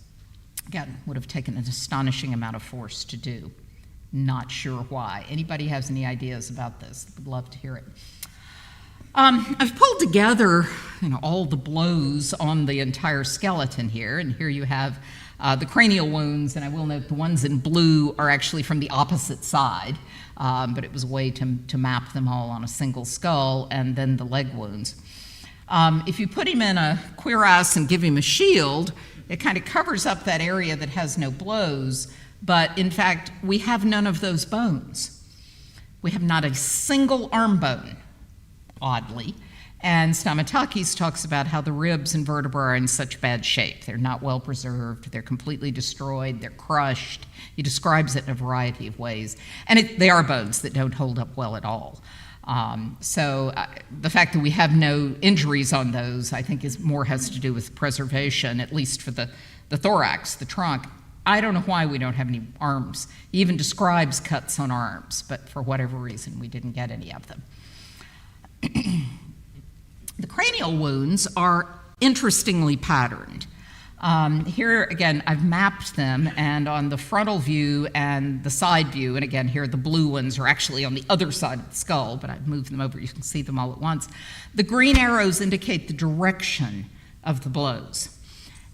Again, would have taken an astonishing amount of force to do. Not sure why. Anybody has any ideas about this? Would love to hear it. I've pulled together all the blows on the entire skeleton here, and here you have the cranial wounds, and I will note the ones in blue are actually from the opposite side, but it was a way to map them all on a single skull, and then the leg wounds. If you put him in a cuirass and give him a shield, it kind of covers up that area that has no blows, but in fact, we have none of those bones. We have not a single arm bone, oddly, and Stamatakis talks about how the ribs and vertebrae are in such bad shape. They're not well preserved, they're completely destroyed, they're crushed. He describes it in a variety of ways, and they are bones that don't hold up well at all. So the fact that we have no injuries on those, I think, has to do with preservation, at least for the thorax, the trunk. I don't know why we don't have any arms. He even describes cuts on arms, but for whatever reason, we didn't get any of them. The cranial wounds are interestingly patterned. Here, again, I've mapped them, and on the frontal view and the side view, and again, here the blue ones are actually on the other side of the skull, but I've moved them over, you can see them all at once. The green arrows indicate the direction of the blows.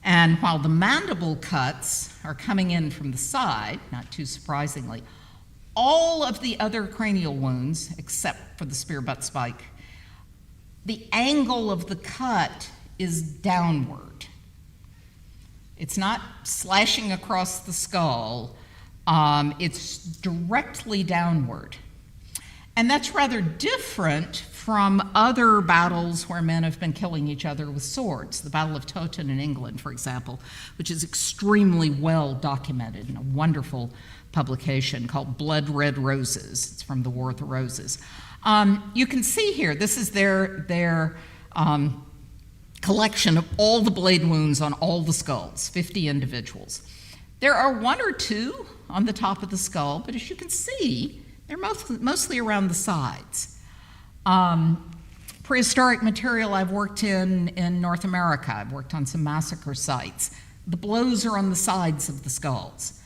And while the mandible cuts are coming in from the side, not too surprisingly, all of the other cranial wounds, except for the spear butt spike, the angle of the cut is downward. It's not slashing across the skull, it's directly downward. And that's rather different from other battles where men have been killing each other with swords. The Battle of Chaironeia in England, for example, which is extremely well documented in a wonderful publication called Blood Red Roses. It's from the War of the Roses. You can see here, this is their collection of all the blade wounds on all the skulls, 50 individuals. There are one or two on the top of the skull, but as you can see, they're mostly around the sides. Prehistoric material I've worked in North America. I've worked on some massacre sites. The blows are on the sides of the skulls.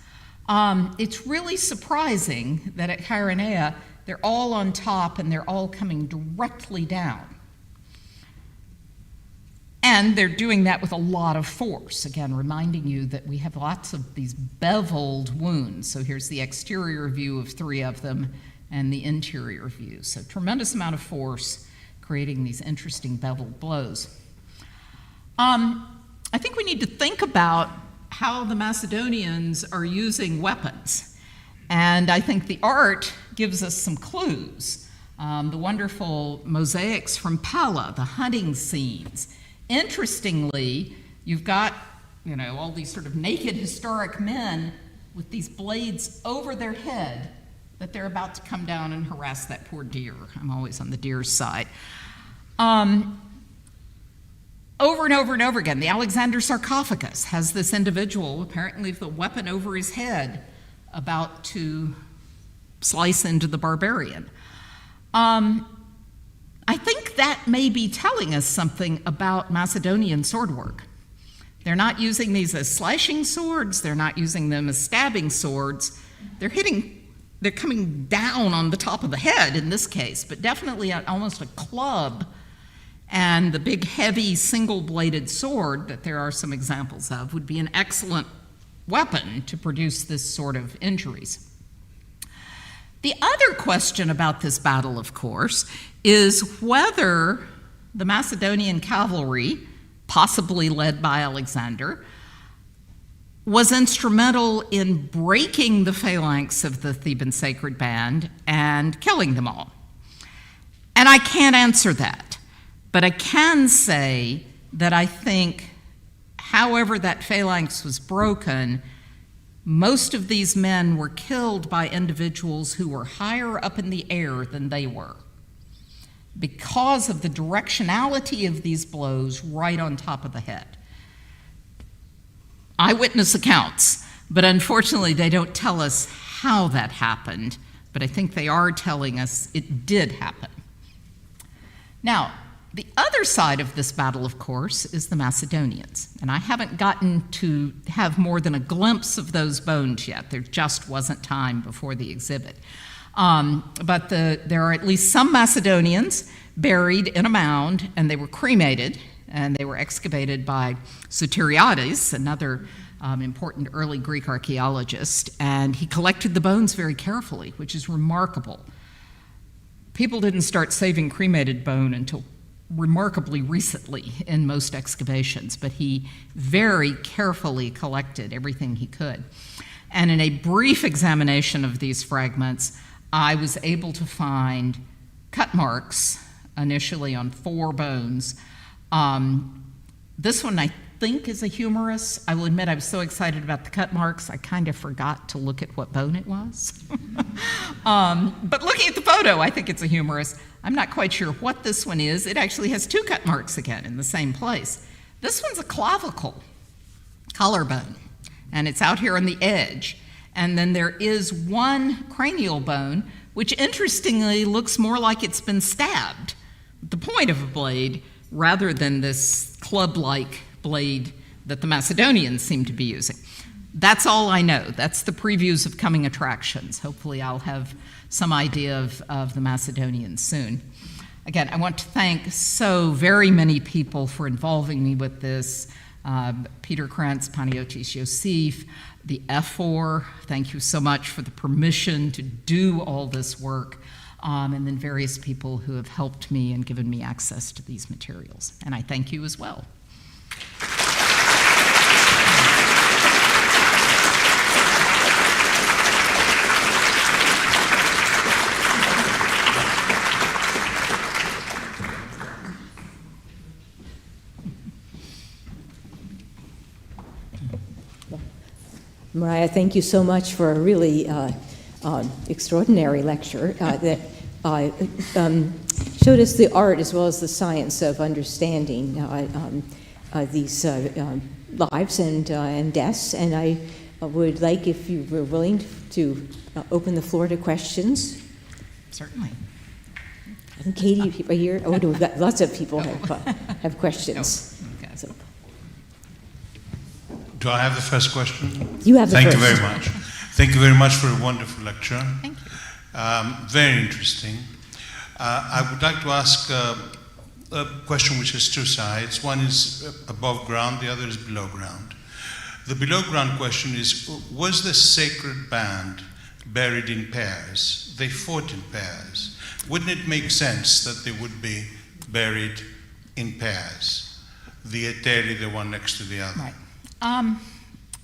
It's really surprising that at Chaironeia, they're all on top and they're all coming directly down. And they're doing that with a lot of force, again, reminding you that we have lots of these beveled wounds. So here's the exterior view of 3 of them and the interior view. So tremendous amount of force creating these interesting beveled blows. I think we need to think about how the Macedonians are using weapons. And I think the art gives us some clues. The wonderful mosaics from Pella, the hunting scenes. Interestingly, you've got, all these sort of naked historic men with these blades over their head that they're about to come down and harass that poor deer. I'm always on the deer's side. Over and over and over again, the Alexander sarcophagus has this individual, apparently with a weapon over his head, about to slice into the barbarian. I think that may be telling us something about Macedonian sword work. They're not using these as slashing swords, they're not using them as stabbing swords. They're coming down on the top of the head in this case, but definitely almost a club, and the big heavy single-bladed sword that there are some examples of would be an excellent weapon to produce this sort of injuries. The other question about this battle, of course, is whether the Macedonian cavalry, possibly led by Alexander, was instrumental in breaking the phalanx of the Theban sacred band and killing them all. And I can't answer that, but I can say that I think, however that phalanx was broken, most of these men were killed by individuals who were higher up in the air than they were, because of the directionality of these blows right on top of the head. Eyewitness accounts, but unfortunately they don't tell us how that happened, but I think they are telling us it did happen. Now, the other side of this battle, of course, is the Macedonians, and I haven't gotten to have more than a glimpse of those bones yet. There just wasn't time before the exhibit. But there are at least some Macedonians buried in a mound, and they were cremated, and they were excavated by Stature, another important early Greek archaeologist, and he collected the bones very carefully, which is remarkable. People didn't start saving cremated bone until remarkably recently in most excavations, but he very carefully collected everything he could. And in a brief examination of these fragments, I was able to find cut marks initially on 4 bones. This one I think is a humerus. I will admit I was so excited about the cut marks, I kind of forgot to look at what bone it was. But looking at the photo, I think it's a humerus. I'm not quite sure what this one is. It actually has 2 cut marks again in the same place. This one's a clavicle, collarbone, and it's out here on the edge. And then there is one cranial bone, which interestingly looks more like it's been stabbed with the point of a blade rather than this club-like blade that the Macedonians seem to be using. That's all I know. That's the previews of coming attractions. Hopefully I'll have some idea of the Macedonians soon. again, I want to thank so very many people for involving me with this. Peter Krantz, Panagiotis Yosef, the F4, thank you so much for the permission to do all this work, and then various people who have helped me and given me access to these materials. And I thank you as well. Mariah, thank you so much for a really extraordinary lecture that showed us the art as well as the science of understanding these lives and deaths. And I would like, if you were willing, to open the floor to questions. Certainly. I think Katie right here. Oh, no, we've got lots of people have questions. No. Okay. So. Do I have the first question? You have the Thank first. you very much. Thank you very much for a wonderful lecture. Thank you. Very interesting. I would like to ask a question which has two sides. One is above ground, the other is below ground. The below ground question is, was the sacred band buried in pairs? They fought in pairs. Wouldn't it make sense that they would be buried in pairs? The eteri, the one next to the other. Right.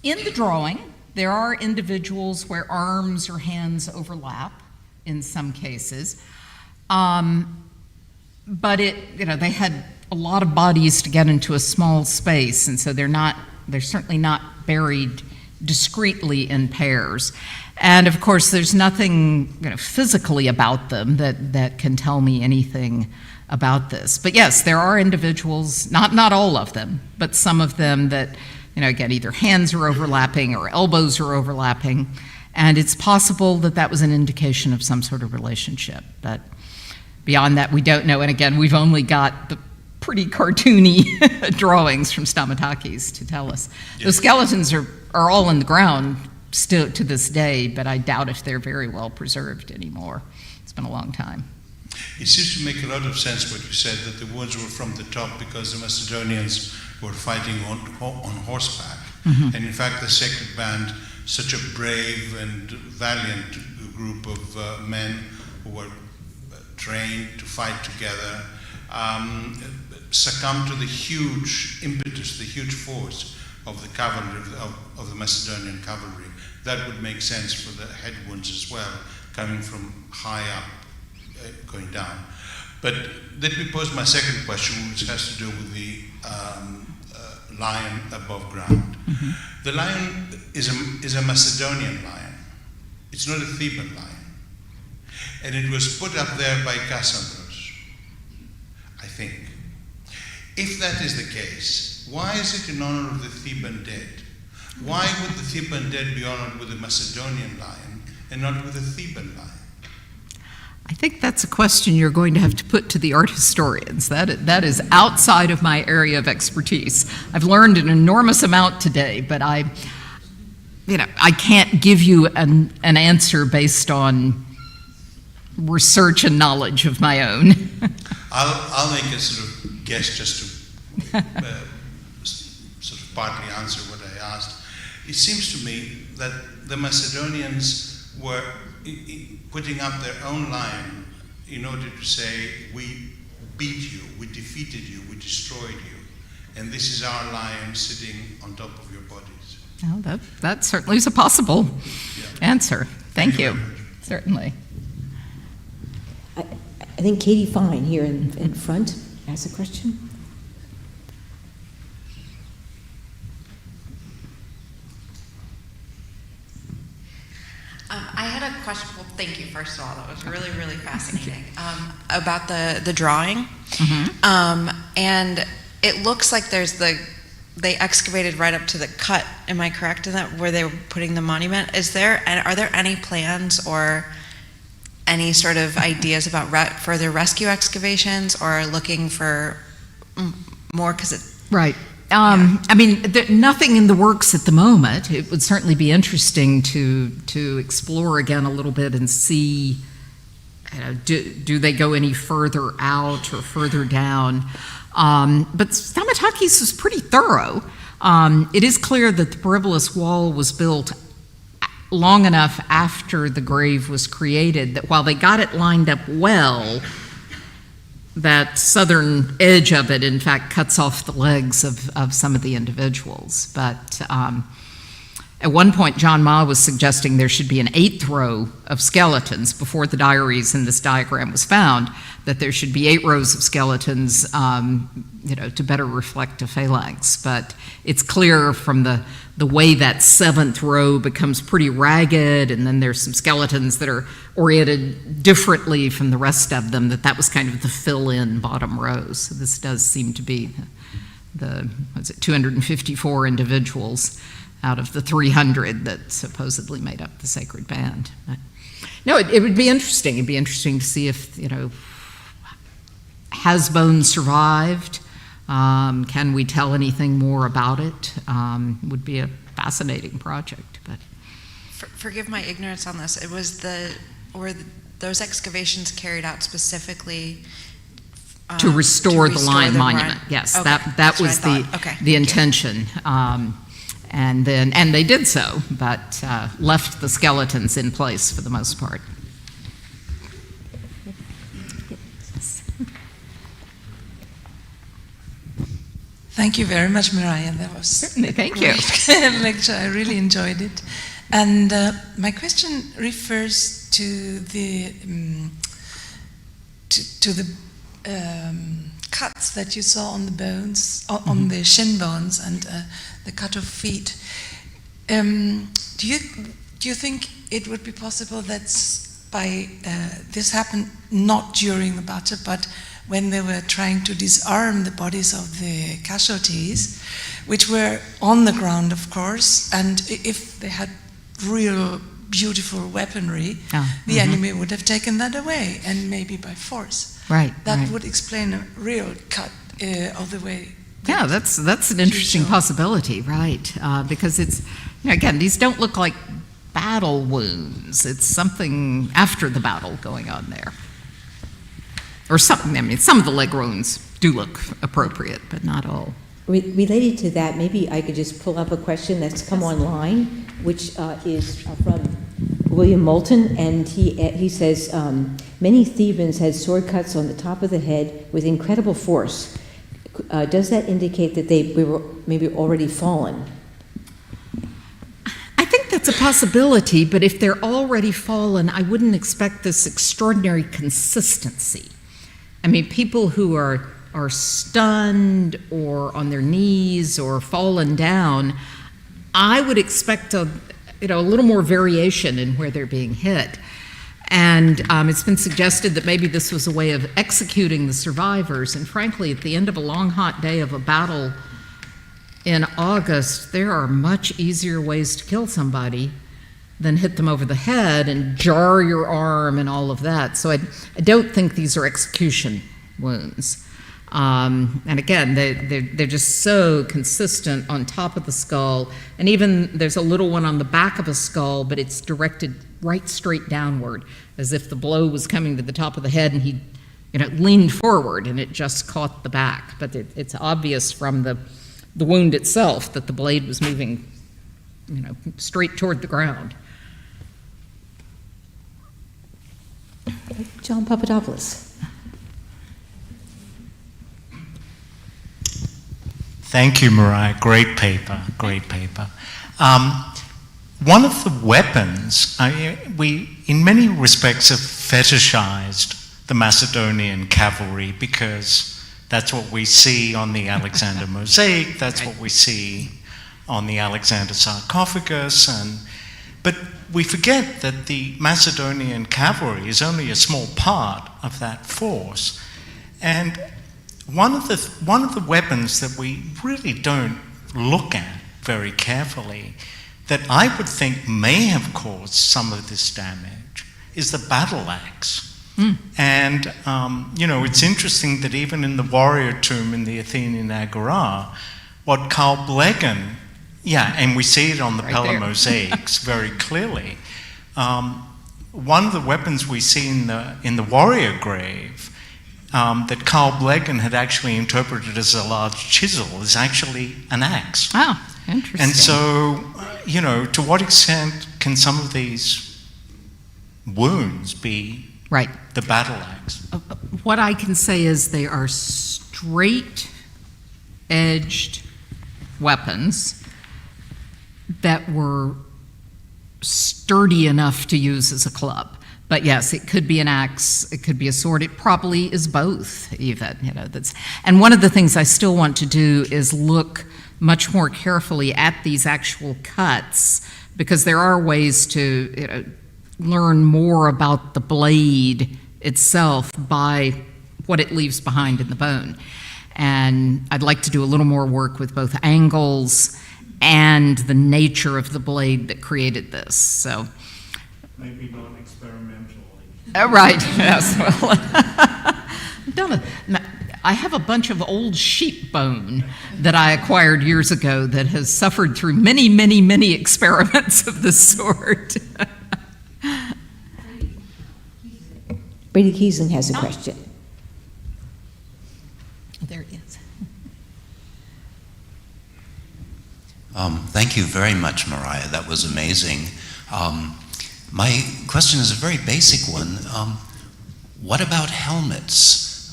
In the drawing, there are individuals where arms or hands overlap in some cases. But they had a lot of bodies to get into a small space, and so they're certainly not buried discreetly in pairs. And of course, there's nothing physically about them that can tell me anything about this. But yes, there are individuals, not all of them, but some of them that, again, either hands are overlapping or elbows are overlapping. And it's possible that was an indication of some sort of relationship. But beyond that, we don't know. And again, we've only got the pretty cartoony drawings from Stamatakis to tell us. Yes. Those skeletons are all in the ground still to this day, but I doubt if they're very well preserved anymore. It's been a long time. It seems to make a lot of sense what you said, that the wounds were from the top because the Macedonians were fighting on horseback. Mm-hmm. And in fact, the sacred band, such a brave and valiant group of men who were trained to fight together, succumbed to the huge impetus, the huge force of the cavalry, of the Macedonian cavalry. That would make sense for the head wounds as well, coming from high up, going down. But let me pose my second question, which has to do with the lion above ground. Mm-hmm. The lion is a Macedonian lion. It's not a Theban lion. And it was put up there by Cassandros, I think. If that is the case, why is it in honor of the Theban dead? Why would the Theban dead be honored with a Macedonian lion and not with a Theban lion? I think that's a question you're going to have to put to the art historians. That is outside of my area of expertise. I've learned an enormous amount today, but I can't give you an answer based on research and knowledge of my own. I'll make a sort of guess just to sort of partly answer what I asked. It seems to me that the Macedonians were putting up their own lion in order to say, we beat you, we defeated you, we destroyed you, and this is our lion sitting on top of your bodies. Well, that certainly is a possible answer. Thank you. Certainly. I think Katie Fine here in front has a question. I had a question. Well, thank you, first of all. That was really, really fascinating. About the drawing. Mm-hmm. And it looks like they excavated right up to the cut. Am I correct in that, where they were putting the monument? Are there any plans or any sort of ideas about further rescue excavations or looking for more? Right. I mean, nothing in the works at the moment. It would certainly be interesting to explore again a little bit and see do they go any further out or further down? But Stamatakis was pretty thorough. It is clear that the Peribolus wall was built long enough after the grave was created that while they got it lined up well, that southern edge of it, in fact, cuts off the legs of some of the individuals. But at one point, John Ma was suggesting there should be an 8th row of skeletons before the diaries in this diagram was found, that there should be 8 rows of skeletons, to better reflect a phalanx. But it's clear from the way that 7th row becomes pretty ragged, and then there's some skeletons that are oriented differently from the rest of them, that was kind of the fill-in bottom rows. So this does seem to be the 254 individuals out of the 300 that supposedly made up the sacred band. But, no, it would be interesting. It'd be interesting to see if, has bone survived? Can we tell anything more about it? Would be a fascinating project. But forgive my ignorance on this. It was those excavations carried out specifically to restore the Lion Monument. Yes, okay. that was the intention. And they did so, but left the skeletons in place for the most part. Thank you very much, Mariah. That was certainly thank you. Lecture. I really enjoyed it. And my question refers to the cuts that you saw on the bones, on the shin bones, and the cut-off feet. Do you think it would be possible that this happened not during the battle, but when they were trying to disarm the bodies of the casualties, which were on the ground, of course, and if they had real beautiful weaponry, the enemy would have taken that away, and maybe by force. Right. That would explain a real cut of the way. Yeah, that's an interesting possibility, right? Because it's, again, these don't look like battle wounds. It's something after the battle going on there. Or something, some of the leg wounds do look appropriate, but not all. Related to that, maybe I could just pull up a question that's come online, which is from William Moulton, and he says, many Thebans had sword cuts on the top of the head with incredible force. Does that indicate that they were maybe already fallen? I think that's a possibility, but if they're already fallen, I wouldn't expect this extraordinary consistency. People who are stunned or on their knees or fallen down, I would expect a little more variation in where they're being hit. And it's been suggested that maybe this was a way of executing the survivors. And frankly, at the end of a long, hot day of a battle in August, there are much easier ways to kill somebody than hit them over the head and jar your arm and all of that. So I don't think these are execution wounds. And again, they're just so consistent on top of the skull. And even there's a little one on the back of a skull, but it's directed right straight downward, as if the blow was coming to the top of the head and he leaned forward and it just caught the back. But it's obvious from the wound itself that the blade was moving straight toward the ground. John Papadopoulos. Thank you, Mariah. Great paper, great paper. One of the weapons, we in many respects have fetishized the Macedonian cavalry because that's what we see on the Alexander mosaic, that's what we see on the Alexander sarcophagus, but we forget that the Macedonian cavalry is only a small part of that force. And one of the weapons that we really don't look at very carefully, that I would think may have caused some of this damage, is the battle axe. And it's interesting that even in the warrior tomb in the Athenian Agora, what Carl Blegen, and we see it on the Pella mosaics very clearly, one of the weapons we see in the warrior grave that Carl Blegen had actually interpreted as a large chisel is actually an axe. Oh, interesting. And so, to what extent can some of these wounds be right. the battle axe? What I can say is they are straight-edged weapons that were sturdy enough to use as a club. But yes, it could be an axe, it could be a sword, it probably is both even, and one of the things I still want to do is look much more carefully at these actual cuts, because there are ways to learn more about the blade itself by what it leaves behind in the bone. And I'd like to do a little more work with both angles and the nature of the blade that created this. So maybe non-experimentally. Right, yes. Well, I have a bunch of old sheep bone that I acquired years ago that has suffered through many, many, many experiments of this sort. Brady Keeson has a question. There he is. Thank you very much, Mariah. That was amazing. My question is a very basic one. What about helmets?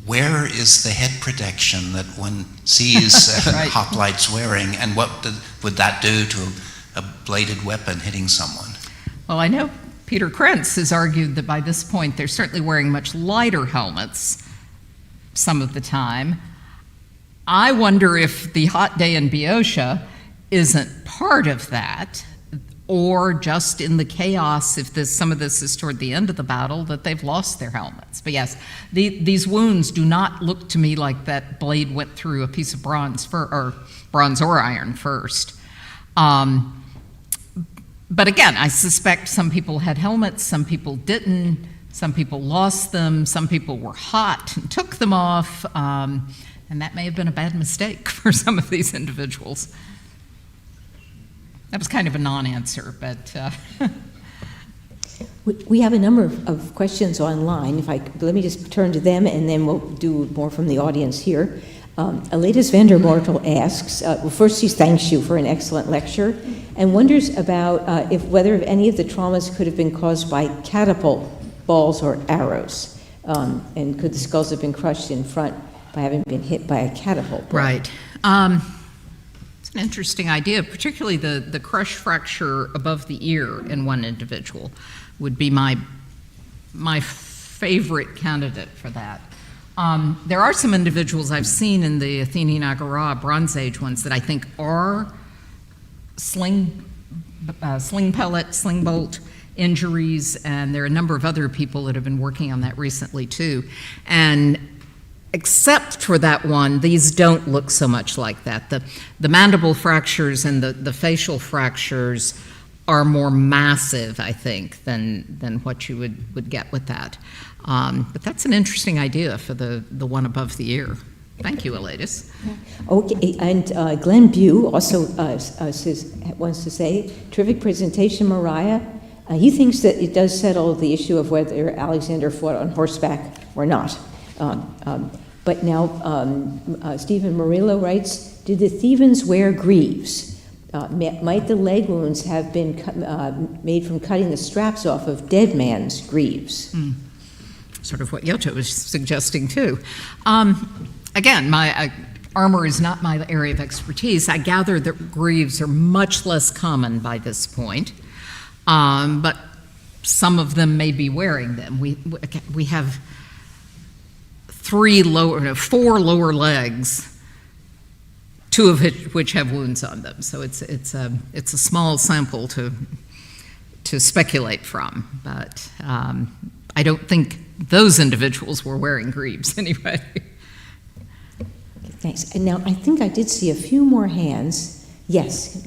Where is the head protection that one sees right. hoplites wearing, and what would that do to a bladed weapon hitting someone? Well, I know Peter Krentz has argued that by this point they're certainly wearing much lighter helmets some of the time. I wonder if the hot day in Boeotia isn't part of that, or just in the chaos, if some of this is toward the end of the battle, that they've lost their helmets. But yes, these wounds do not look to me like that blade went through a piece of bronze or iron first. But again, I suspect some people had helmets, some people didn't, some people lost them, some people were hot and took them off, and that may have been a bad mistake for some of these individuals. That was kind of a non-answer, but... We have a number of questions online. Let me just turn to them, and then we'll do more from the audience here. Aletis Vandermortel asks, first she thanks you for an excellent lecture, and wonders about whether any of the traumas could have been caused by catapult balls or arrows, and could the skulls have been crushed in front by having been hit by a catapult ball? Right. It's an interesting idea, particularly the crush fracture above the ear in one individual would be my favorite candidate for that. There are some individuals I've seen in the Athenian Agora, Bronze Age ones, that I think are sling pellet, sling bolt injuries, and there are a number of other people that have been working on that recently too. And except for that one, these don't look so much like that. The mandible fractures and the facial fractures are more massive, I think, than what you would get with that. But that's an interesting idea for the one above the ear. Thank you, Aletis. Okay, and Glenn Bew also wants to say, terrific presentation, Mariah. He thinks that it does settle the issue of whether Alexander fought on horseback or not. But now, Stephen Murillo writes, did the Thebans wear greaves? Might the leg wounds have been made from cutting the straps off of dead man's greaves? Sort of what Yoto was suggesting too. Again, my armor is not my area of expertise. I gather that greaves are much less common by this point, but some of them may be wearing them. We have four lower legs, two of which have wounds on them. So it's a small sample to speculate from, but I don't think those individuals were wearing greaves anyway. Thanks. And now I think I did see a few more hands. Yes.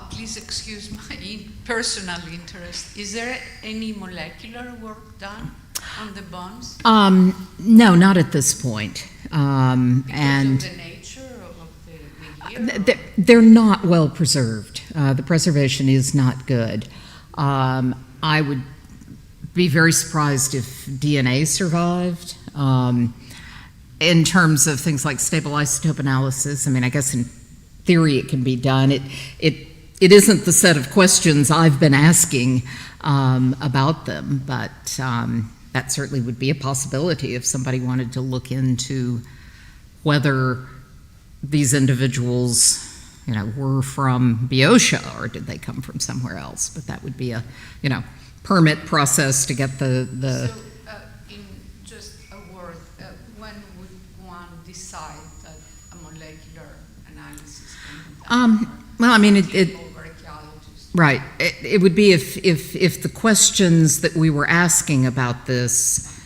Please excuse my personal interest. Is there any molecular work done? On the bones? No, not at this point. And Because of the nature of the year? they're not well preserved. The preservation is not good. I would be very surprised if DNA survived. In terms of things like stable isotope analysis, I mean, I guess in theory it can be done. It isn't the set of questions I've been asking about them, but that certainly would be a possibility if somebody wanted to look into whether these individuals, were from Boeotia or did they come from somewhere else. But that would be a, permit process to get the So, in just a word, when would one decide that a molecular analysis can be done? well, I mean, over casualties? right. It would be if the questions that we were asking about this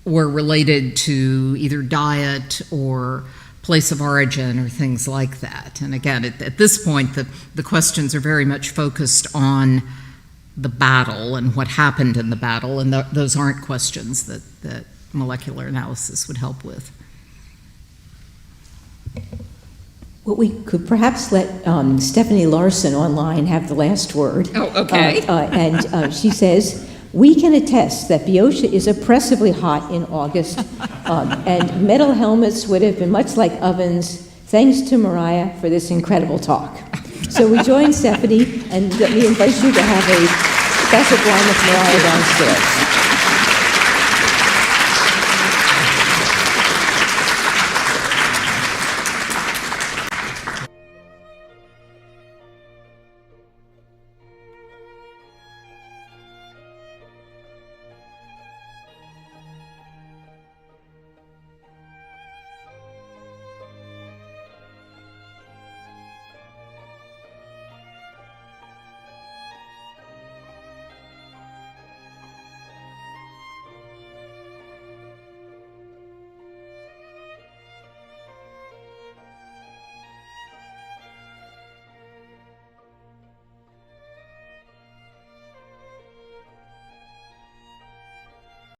were related to either diet or place of origin or things like that. And again, at this point, the questions are very much focused on the battle and what happened in the battle, and those aren't questions that molecular analysis would help with. Well, we could perhaps let Stephanie Larson online have the last word. Oh, okay. And she says, we can attest that Boeotia is oppressively hot in August, and metal helmets would have been much like ovens. Thanks to Mariah for this incredible talk. So we join Stephanie, and we invite you to have a glass of wine with Mariah downstairs.